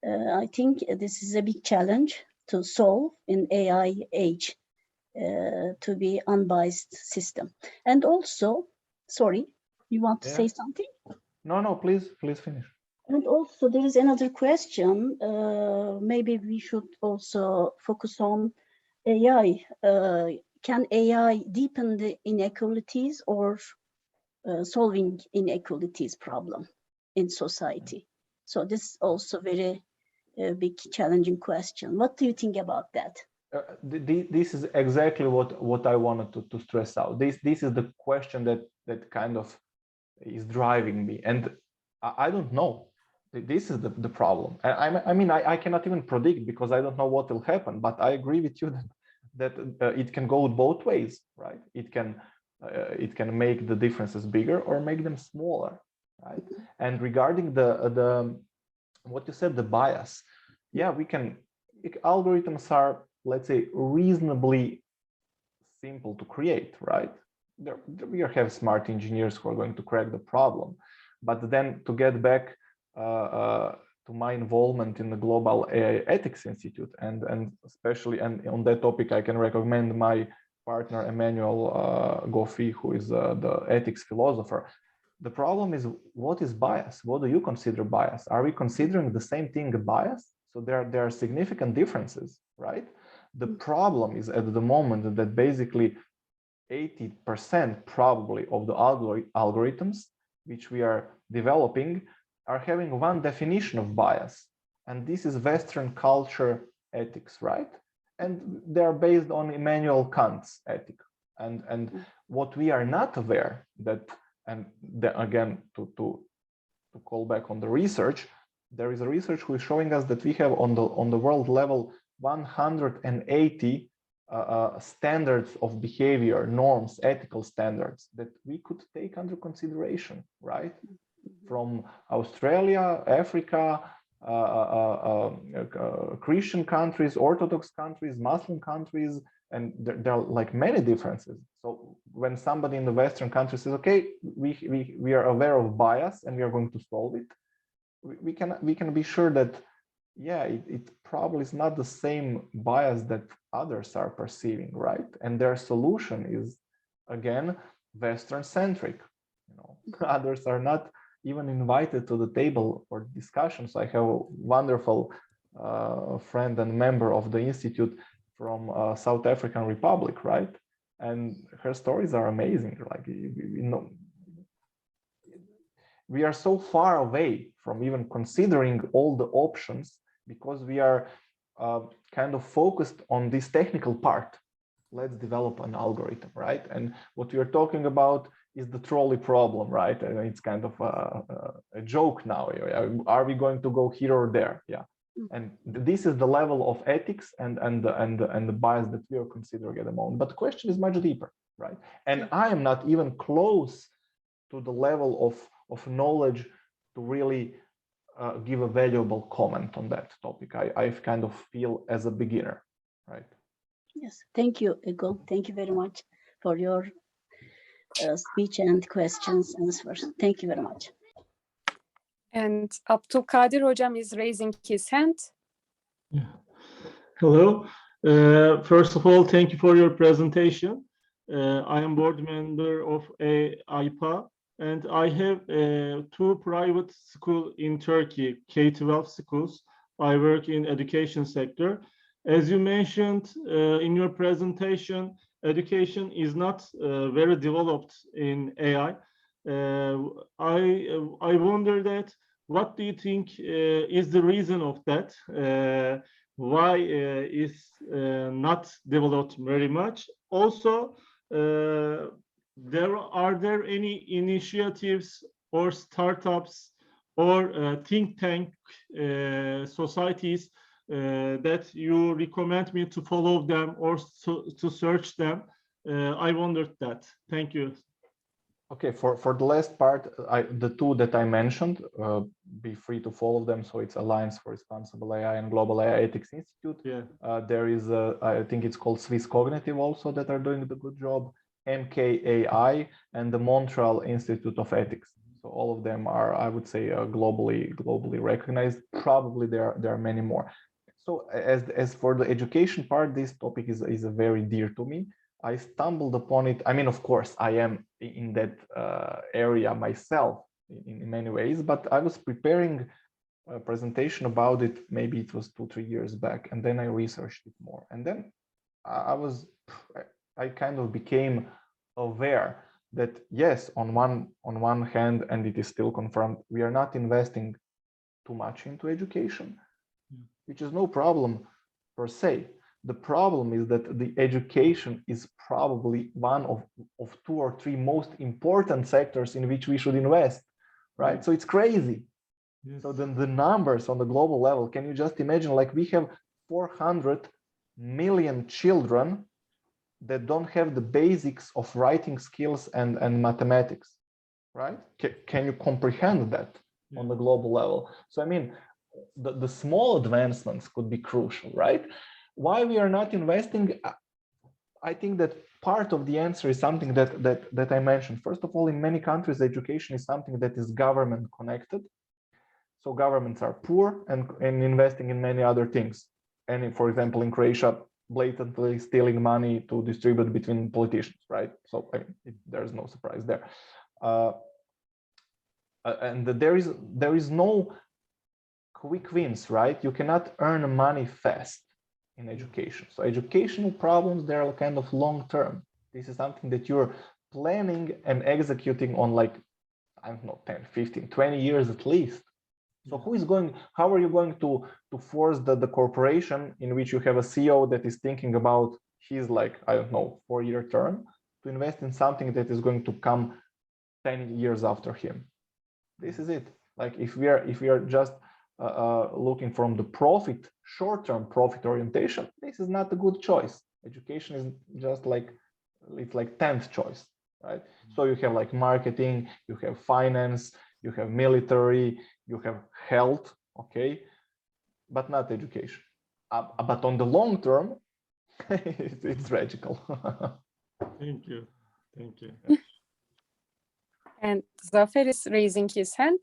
I think this is a big challenge to solve in AI age, to be unbiased system. And also, sorry, you want to say something? No, please finish. And also there is another question. Maybe we should also focus on AI can AI deepen the inequalities or solving inequalities problem in society? So this is also very big challenging question. What do you think about that? This is exactly what I wanted to stress out. This is the question that kind of is driving me, and I don't know. This is the problem. I mean, I cannot even predict because I don't know what will happen. But I agree with you that it can go both ways, right? It can make the differences bigger or make them smaller, right? And regarding the what you said, the bias, yeah, algorithms are, let's say, reasonably simple to create, right? We have smart engineers who are going to crack the problem. But then to get back to my involvement in the Global AI Ethics Institute, and especially on that topic, I can recommend my partner Emmanuel Goffi, who is the ethics philosopher. The problem is, what is bias? What do you consider bias? Are we considering the same thing bias? So there are significant differences, right? The problem is at the moment that basically 80% probably of the algorithms which we are developing are having one definition of bias, and this is Western culture ethics, right? And they are based on Immanuel Kant's ethic. And what we are not aware that, and again, to call back on the research, there is a research who is showing us that we have on the world level 180 standards of behavior, norms, ethical standards that we could take under consideration, right? From Australia, Africa, Christian countries, Orthodox countries, Muslim countries, and there are like many differences. So when somebody in the Western country says, okay, we are aware of bias and we are going to solve it, we can be sure that, yeah, it probably is not the same bias that others are perceiving, right? And their solution is, again, Western centric. You know, others are not even invited to the table for discussions. I have a wonderful friend and member of the institute from South African Republic, right? And her stories are amazing. Like, you know, we are so far away from even considering all the options because we are kind of focused on this technical part. Let's develop an algorithm, right? And what we are talking about is the trolley problem, right? And it's kind of a joke now. Are we going to go here or there? Yeah. And this is the level of ethics and the bias that we are considering at the moment. But the question is much deeper, right? And I am not even close to the level of knowledge to really give a valuable comment on that topic. I kind of feel as a beginner, right? Yes, thank you, Aco. Thank you very much for your speech and questions and answers. Thank you very much. And Abdulkadir Hocam is raising his hand. Yeah. Hello. First of all, thank you for your presentation. I am board member of AIPA, and I have 2 private schools in Turkey, K-12 schools. I work in education sector. As you mentioned in your presentation, education is not very developed in AI. I wonder that what do you think is the reason of that? Why is not developed very much? Also, are there any initiatives or startups or think tank societies that you recommend me to follow them or to search them? I wondered that. Thank you. Okay, for the last part, the 2 that I mentioned, be free to follow them. So it's Alliance for Responsible AI and Global AI Ethics Institute. Yeah. There is, I think it's called Swiss Cognitive also that are doing the good job, MKAI, and the Montreal Institute of Ethics. So all of them are, I would say, globally recognized. Probably there are many more. So as for the education part, this topic is very dear to me. I stumbled upon it. I mean, of course, I am in that area myself in many ways, but I was preparing a presentation about it. Maybe it was 2-3 years back, and then I researched it more. And then I kind of became aware that yes, on one hand, and it is still confirmed, we are not investing too much into education, which is no problem per se. The problem is that the education is probably one of 2 or 3 most important sectors in which we should invest, right? So it's crazy. Yes. So then the numbers on the global level, can you just imagine, like we have 400 million children that don't have the basics of writing skills and mathematics, right? Can you comprehend that on the global level? So I mean, the small advancements could be crucial, right? Why we are not investing? I think that part of the answer is something that I mentioned. First of all, in many countries, education is something that is government connected. So governments are poor and investing in many other things. And for example, in Croatia, blatantly stealing money to distribute between politicians, right? So there's no surprise there. And there is no quick wins, right? You cannot earn money fast in education. So educational problems, they're kind of long term. This is something that you're planning and executing on, like, I don't know, 10, 15, 20 years at least. So how are you going to force the corporation in which you have a CEO that is thinking about his, like, I don't know, 4-year term to invest in something that is going to come 10 years after him? This is it. Like if we are just looking from the profit, short-term profit orientation, this is not a good choice. Education is just like, it's like 10th choice, right? So you have like marketing, you have finance, you have military, you have health, okay, but not education. But on the long term, it's tragical. Thank you. Thank you. And Zafer is raising his hand.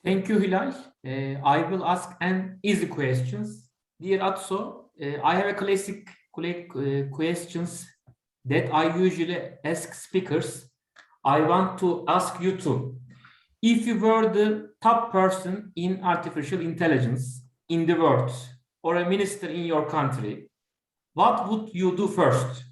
Thank you, Hilal. I will ask an easy questions. Dear Atso, I have a classic questions that I usually ask speakers. I want to ask you too. If you were the top person in artificial intelligence in the world or a minister in your country, what would you do first?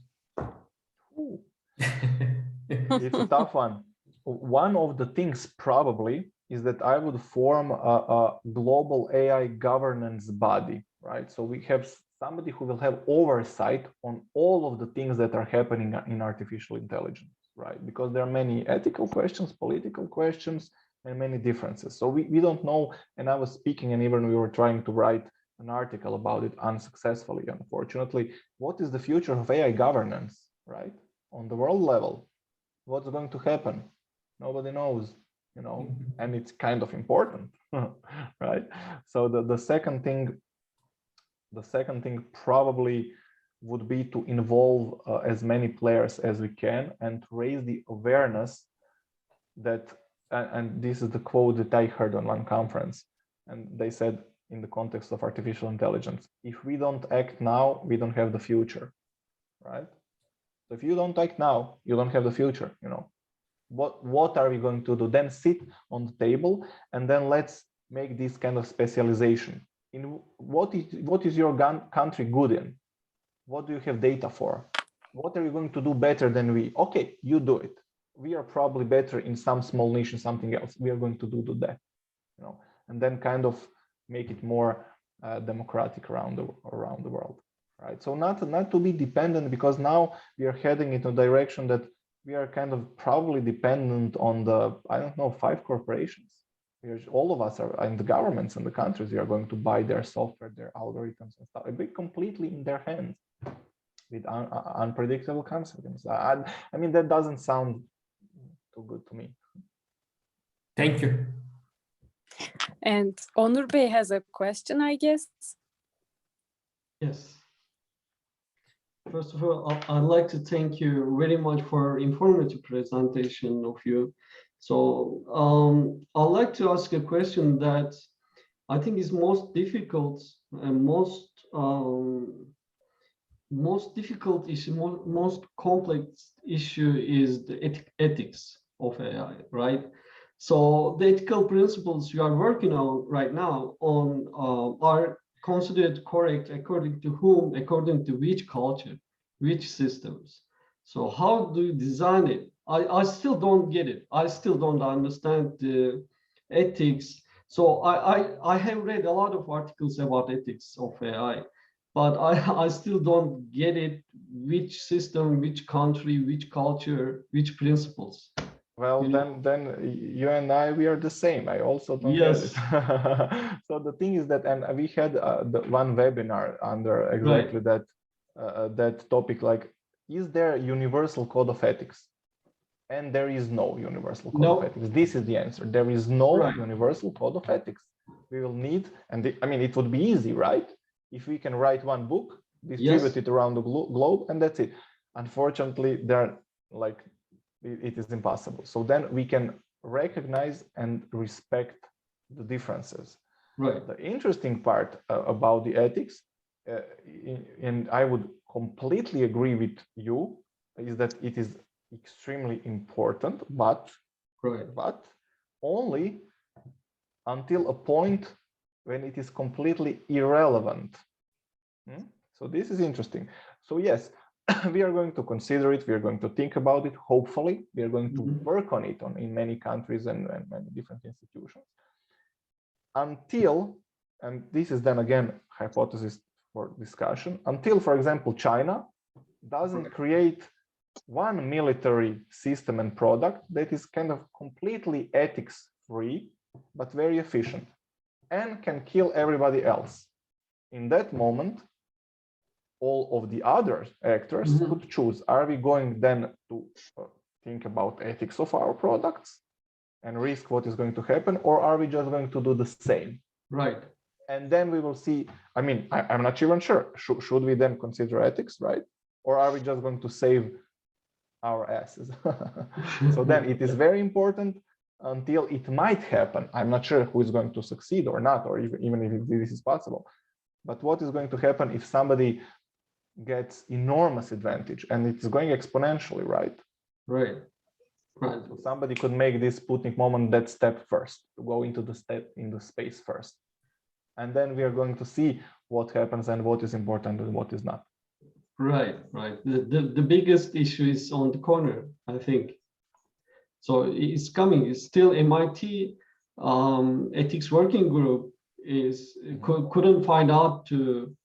It's a tough one. One of the things probably is that I would form a global AI governance body, right? So we have somebody who will have oversight on all of the things that are happening in artificial intelligence, right? Because there are many ethical questions, political questions, and many differences. So we don't know, and I was speaking, and even we were trying to write an article about it unsuccessfully, unfortunately. What is the future of AI governance, right? On the world level, what's going to happen? Nobody knows, you know, and it's kind of important, right? So the second thing probably would be to involve as many players as we can and to raise the awareness that, and this is the quote that I heard on one conference, and they said in the context of artificial intelligence, if we don't act now, we don't have the future, right? So if you don't act now, you don't have the future, you know. What are we going to do? Then sit on the table and then let's make this kind of specialization in what is your country good in? What do you have data for? What are you going to do better than we? Okay, you do it. We are probably better in some small niche and something else. We are going to do that, you know, and then kind of make it more democratic around the world, right? So not to be dependent, because now we are heading into a direction that we are kind of probably dependent on the, I don't know, 5 corporations. All of us are in the governments and the countries. We are going to buy their software, their algorithms and stuff. It'll be completely in their hands with unpredictable consequences. I mean, that doesn't sound too good to me. Thank you. And Onur Bey has a question, I guess. Yes. First of all, I'd like to thank you very much for informative presentation of you. So I'd like to ask a question that I think is most difficult and most difficult issue, most complex issue is the ethics of AI, right? So the ethical principles you are working on right now are considered correct according to whom, according to which culture, which systems. So how do you design it? I still don't get it. I still don't understand the ethics. So I have read a lot of articles about ethics of AI, but I still don't get it, which system, which country, which culture, which principles. Well, then you and I, we are the same. I also don't get it. So the thing is that, and we had the one webinar under exactly that topic, like, is there a universal code of ethics? And there is no universal code of ethics. This is the answer. There is no universal code of ethics. We will need, and I mean, it would be easy, right? If we can write one book, distribute it around the globe, and that's it. Unfortunately, it is impossible. So then we can recognize and respect the differences. Right. The interesting part about the ethics, and I would completely agree with you, is that it is extremely important, but only until a point when it is completely irrelevant. So this is interesting. So yes, we are going to consider it. We are going to think about it. Hopefully, we are going to work on it in many countries and many different institutions. Until, and this is then again hypothesis for discussion, until, for example, China doesn't create one military system and product that is kind of completely ethics free, but very efficient, and can kill everybody else. In that moment, all of the other actors could choose, are we going then to think about ethics of our products and risk what is going to happen, or are we just going to do the same? Right. And then we will see, I mean, I'm not even sure, should we then consider ethics, right? Or are we just going to save our asses? So then it is very important until it might happen. I'm not sure who is going to succeed or not, or even if this is possible. But what is going to happen if somebody gets enormous advantage, and it's going exponentially, right? Right. So somebody could make this Sputnik moment that step first, to go into the space first. And then we are going to see what happens and what is important and what is not. Right. The biggest issue is on the corner, I think. So it's coming. It's still MIT ethics working group couldn't find out to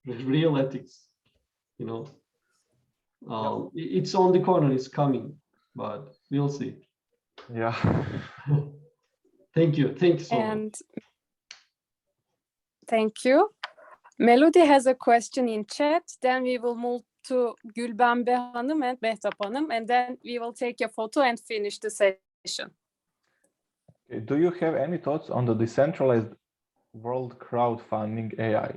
real ethics. It's on the corner. It's coming, but we'll see. Yeah. Thank you so much. Thank you. Melody has a question in chat. Then we will move to Gülbenbe Hanım and Mehtap Hanım, and then we will take a photo and finish the session. Do you have any thoughts on the decentralized world crowdfunding AI?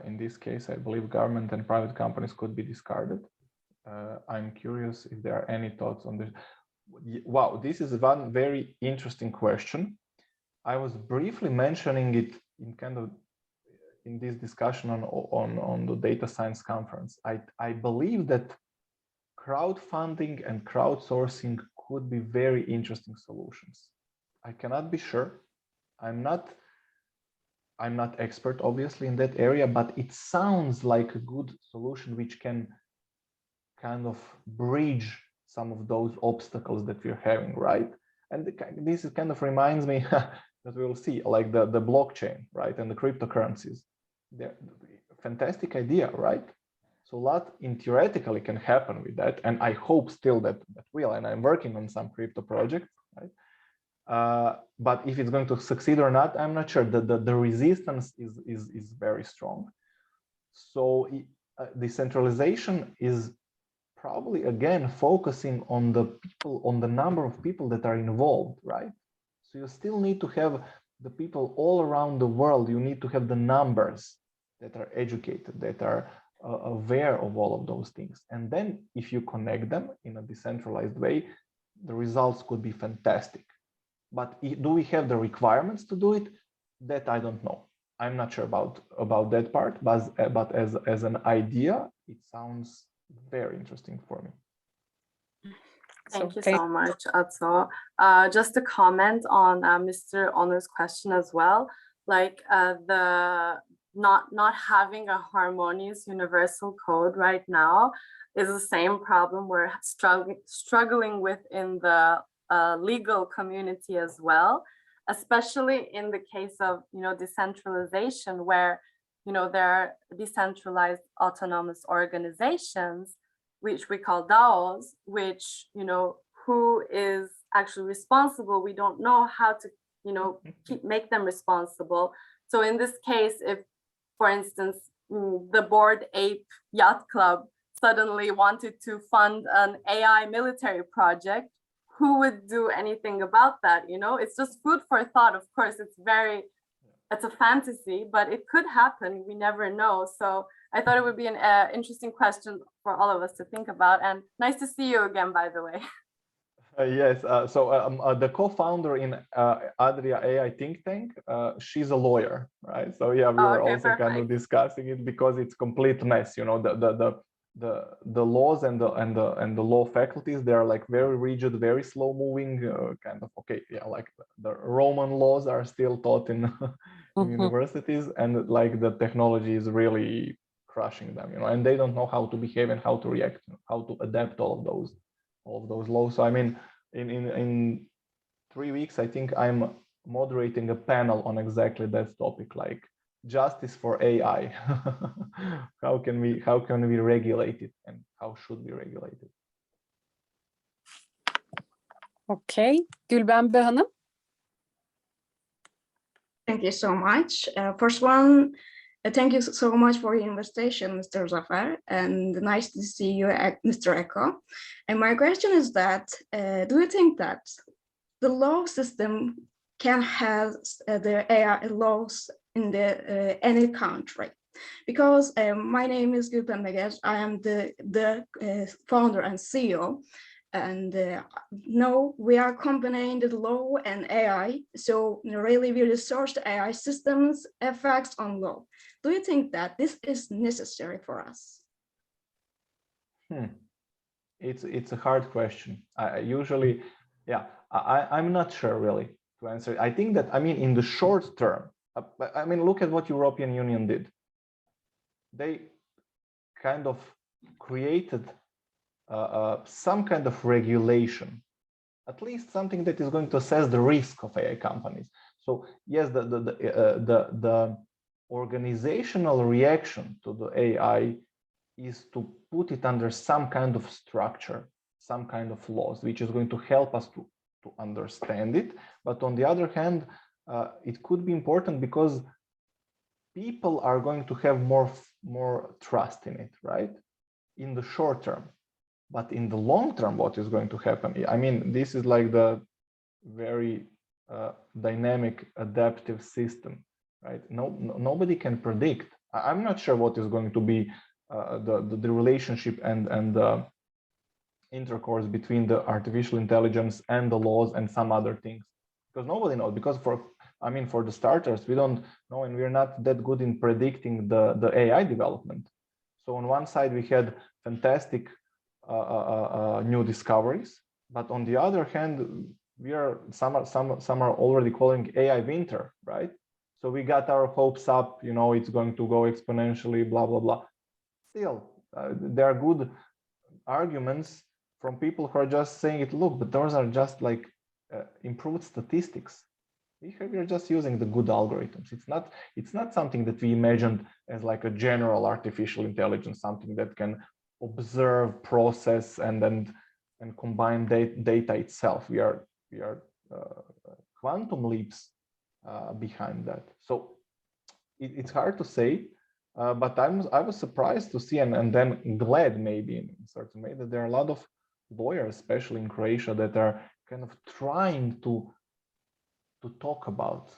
In this case, I believe government and private companies could be discarded. I'm curious if there are any thoughts on this. Wow, this is one very interesting question. I was briefly mentioning it in this discussion on the data science conference. I believe that crowdfunding and crowdsourcing could be very interesting solutions. I cannot be sure. I'm not expert, obviously, in that area, but it sounds like a good solution which can kind of bridge some of those obstacles that we're having, right? And this kind of reminds me that we will see, like the blockchain, right, and the cryptocurrencies. They're fantastic idea, right? So a lot theoretically can happen with that, and I hope still that will. And I'm working on some crypto projects, right? But if it's going to succeed or not, I'm not sure. The resistance is very strong. So decentralization is probably again focusing on the people, on the number of people that are involved, right? So you still need to have the people all around the world. You need to have the numbers that are educated, that are aware of all of those things. And then if you connect them in a decentralized way, the results could be fantastic. But do we have the requirements to do it? That I don't know. I'm not sure about that part, but as an idea, it sounds very interesting for me. Thank you so much, Aco. Just a comment on Mr. Onur's question as well, like the not having a harmonious universal code right now. is the same problem we're struggling with in the legal community as well, especially in the case of, decentralization, where, there are decentralized autonomous organizations, which we call DAOs, which, who is actually responsible. We don't know how to, make them responsible. So in this case, if, for instance, the Bored Ape Yacht Club suddenly wanted to fund an AI military project, who would do anything about that? It's just food for thought. Of course, it's a fantasy, but it could happen. We never know. So I thought it would be an interesting question for all of us to think about. And nice to see you again, by the way. Yes, so the co-founder in Adria AI think tank, she's a lawyer, right? So yeah, we were also kind of discussing it because it's complete mess. The laws and the law faculties, they are like very rigid, very slow moving, kind of like the Roman laws are still taught in, in universities, and like the technology is really crushing them, and they don't know how to behave and how to react, how to adapt all of those laws. So I mean, in 3 weeks, I think I'm moderating a panel on exactly that topic, like justice for AI. How can we regulate it, and how should we regulate it? Okay, Gülben Hanım. Thank you so much. First one, thank you so much for your invitation, Mr. Zafer, and nice to see you, Mr. Aco. And my question is that, do you think that the law system can have the AI laws in the any country? Because my name is Gülben Meger. I am the founder and CEO. And now we are combining the law and AI. So really we research the AI systems effects on law. Do you think that this is necessary for us? It's a hard question. I'm not sure really to answer. I think that, I mean, in the short term, I mean, look at what European Union did. They kind of created some kind of regulation, at least something that is going to assess the risk of AI companies. So yes, the organizational reaction to the AI is to put it under some kind of structure, some kind of laws, which is going to help us to understand it. But on the other hand, it could be important because people are going to have more trust in it, right? In the short term. But in the long term, what is going to happen? I mean, this is like the very dynamic, adaptive system, right? Nobody can predict. I'm not sure what is going to be the relationship and the intercourse between the artificial intelligence and the laws and some other things, because nobody knows. Because for the starters, we don't know, and we're not that good in predicting the AI development. So on one side, we had fantastic new discoveries, but on the other hand, some are already calling AI winter, right? So we got our hopes up, it's going to go exponentially, blah blah blah. Still, there are good arguments from people who are just saying it. Look, but those are just like improved statistics. We are just using the good algorithms. It's not something that we imagined as like a general artificial intelligence, something that can observe, process, and combine data itself. We are quantum leaps behind that. So it's hard to say, but I was surprised to see, and then glad maybe in a certain way, that there are a lot of lawyers, especially in Croatia, that are kind of trying to talk about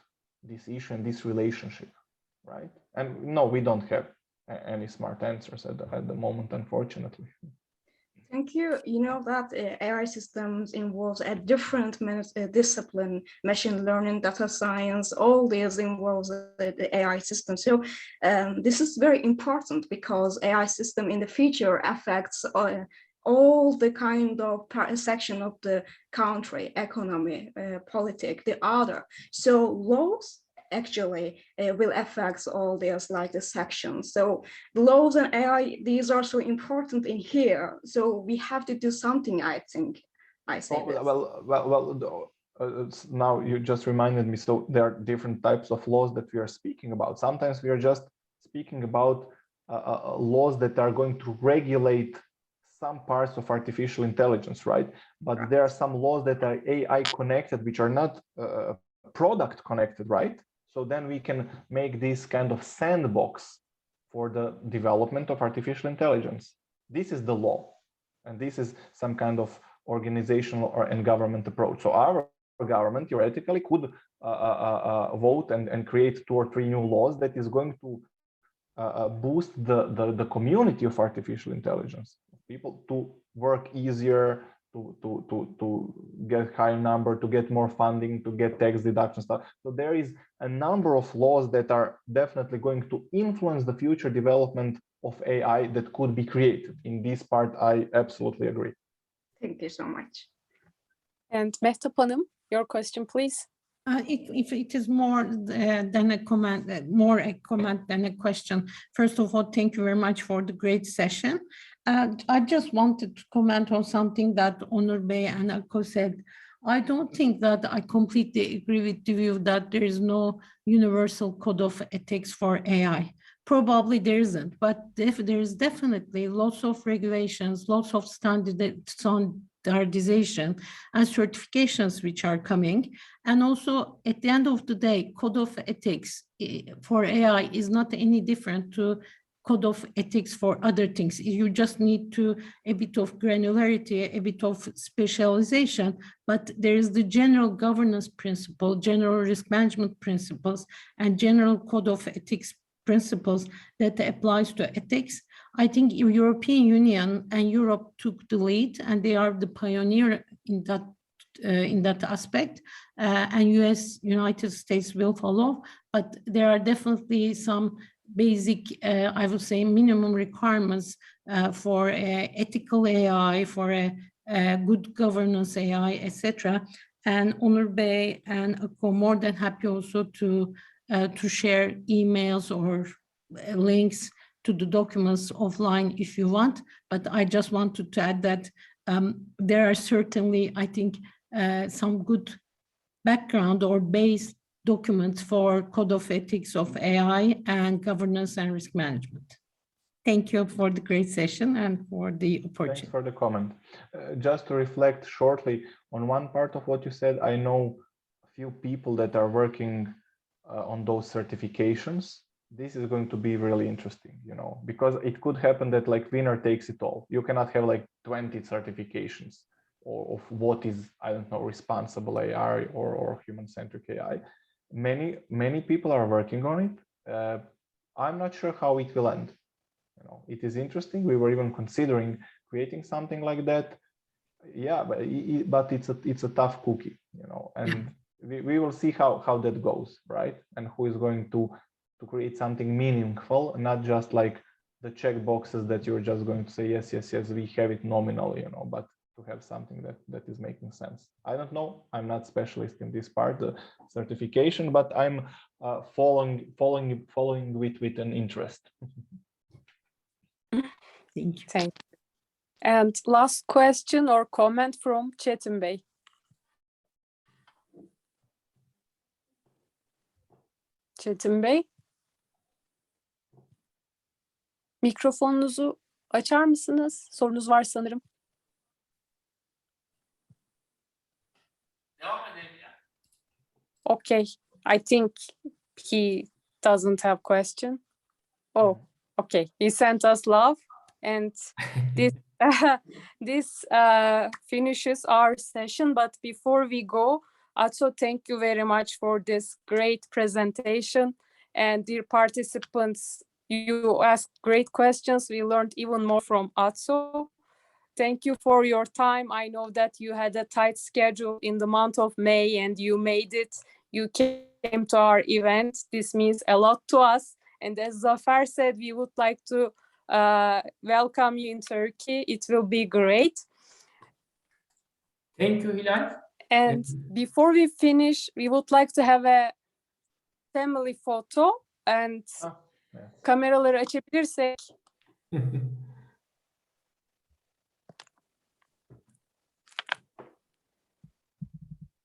this issue and this relationship, right? And no, we don't have any smart answers at the moment, unfortunately. Thank you. You know that AI systems involves a different discipline, machine learning, data science, all these involves the AI system. So this is very important because AI system in the future affects all the kind of section of the country, economy, politics, the other. So laws actually will affect all these like the sections. So the laws and AI, these are so important in here. So we have to do something, I think. I say this. Now you just reminded me. So there are different types of laws that we are speaking about. Sometimes we are just speaking about laws that are going to regulate some parts of artificial intelligence, right? But there are some laws that are AI connected, which are not product connected, right? So then we can make this kind of sandbox for the development of artificial intelligence. This is the law, and this is some kind of organizational and government approach. So our government theoretically could vote and create 2 or 3 new laws that is going to boost the community of artificial intelligence, people to work easier, to get higher number, to get more funding, to get tax deduction stuff. So there is a number of laws that are definitely going to influence the future development of AI that could be created. In this part, I absolutely agree. Thank you so much. And Mehtap Hanım, your question, please. If it is more than a comment, more a comment than a question. First of all, thank you very much for the great session. I just wanted to comment on something that Onur Bey and Aco said. I don't think that I completely agree with the view that there is no universal code of ethics for AI. Probably there isn't, but there is definitely lots of regulations, lots of standardization and certifications which are coming. And also at the end of the day, code of ethics for AI is not any different to code of ethics for other things. You just need a bit of granularity, a bit of specialization, but there is the general governance principle, general risk management principles, and general code of ethics principles that applies to ethics. I think European Union and Europe took the lead, and they are the pioneer in that aspect. And United States will follow, but there are definitely some basic, I would say, minimum requirements for ethical AI, for a good governance AI, etc. And Onur Bey and Aco more than happy also to share emails or links to the documents offline if you want. But I just wanted to add that there are certainly, I think, some good background or base documents for code of ethics of AI and governance and risk management. Thank you for the great session and for the opportunity. Thanks for the comment. Just to reflect shortly on one part of what you said, I know a few people that are working on those certifications. This is going to be really interesting, because it could happen that like winner takes it all. You cannot have like 20 certifications of what is, I don't know, responsible AI or human-centric AI. Many people are working on it. I'm not sure how it will end. It is interesting. We were even considering creating something like that. Yeah, but it's a tough cookie, and we will see how that goes, right? And who is going to create something meaningful, not just like the check boxes that you're just going to say yes, we have it nominally, but to have something that is making sense. I don't know. I'm not specialist in this part, the certification, but I'm following with an interest. Thank you. Thank you. And last question or comment from Çetin Bey. Çetin Bey. Mikrofonunuzu açar mısınız? Sorunuz var sanırım. Okay, I think he doesn't have question. Oh, okay. He sent us love, and this finishes our session. But before we go, also thank you very much for this great presentation. And dear participants, you asked great questions. We learned even more from Atso. Thank you for your time. I know that you had a tight schedule in the month of May and you made it. You came to our event. This means a lot to us. And as Zafer said, we would like to welcome you in Turkey. It will be great. Thank you, Hilal. And before we finish, we would like to have a family photo and Yes. kameraları açabilirsek.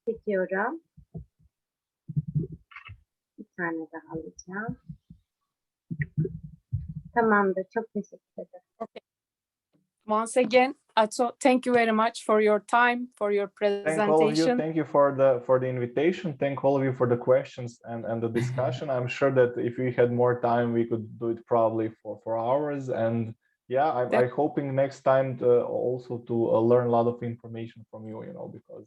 Çekiyorum. Bir tane daha alacağım. Tamamdır. Çok teşekkür ederim. Once again, Aco, thank you very much for your time, for your Thank all of you. presentation. Thank you for the invitation. Thank all of you for the questions and the discussion. I'm sure that if we had more time, we could do it probably for hours. And yeah, I'm hoping next time also to learn a lot of information from you, because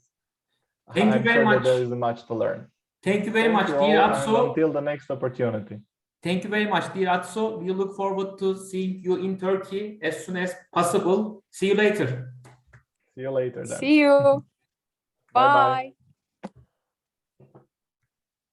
Thank you I'm very sure much. that there is much to learn. Thank you very Thank much, you dear all, and Atso. until the next opportunity. Thank you very much, dear Atso. We look forward to seeing you in Turkey as soon as possible. See you later. See you later then. See you. Bye-bye. Bye.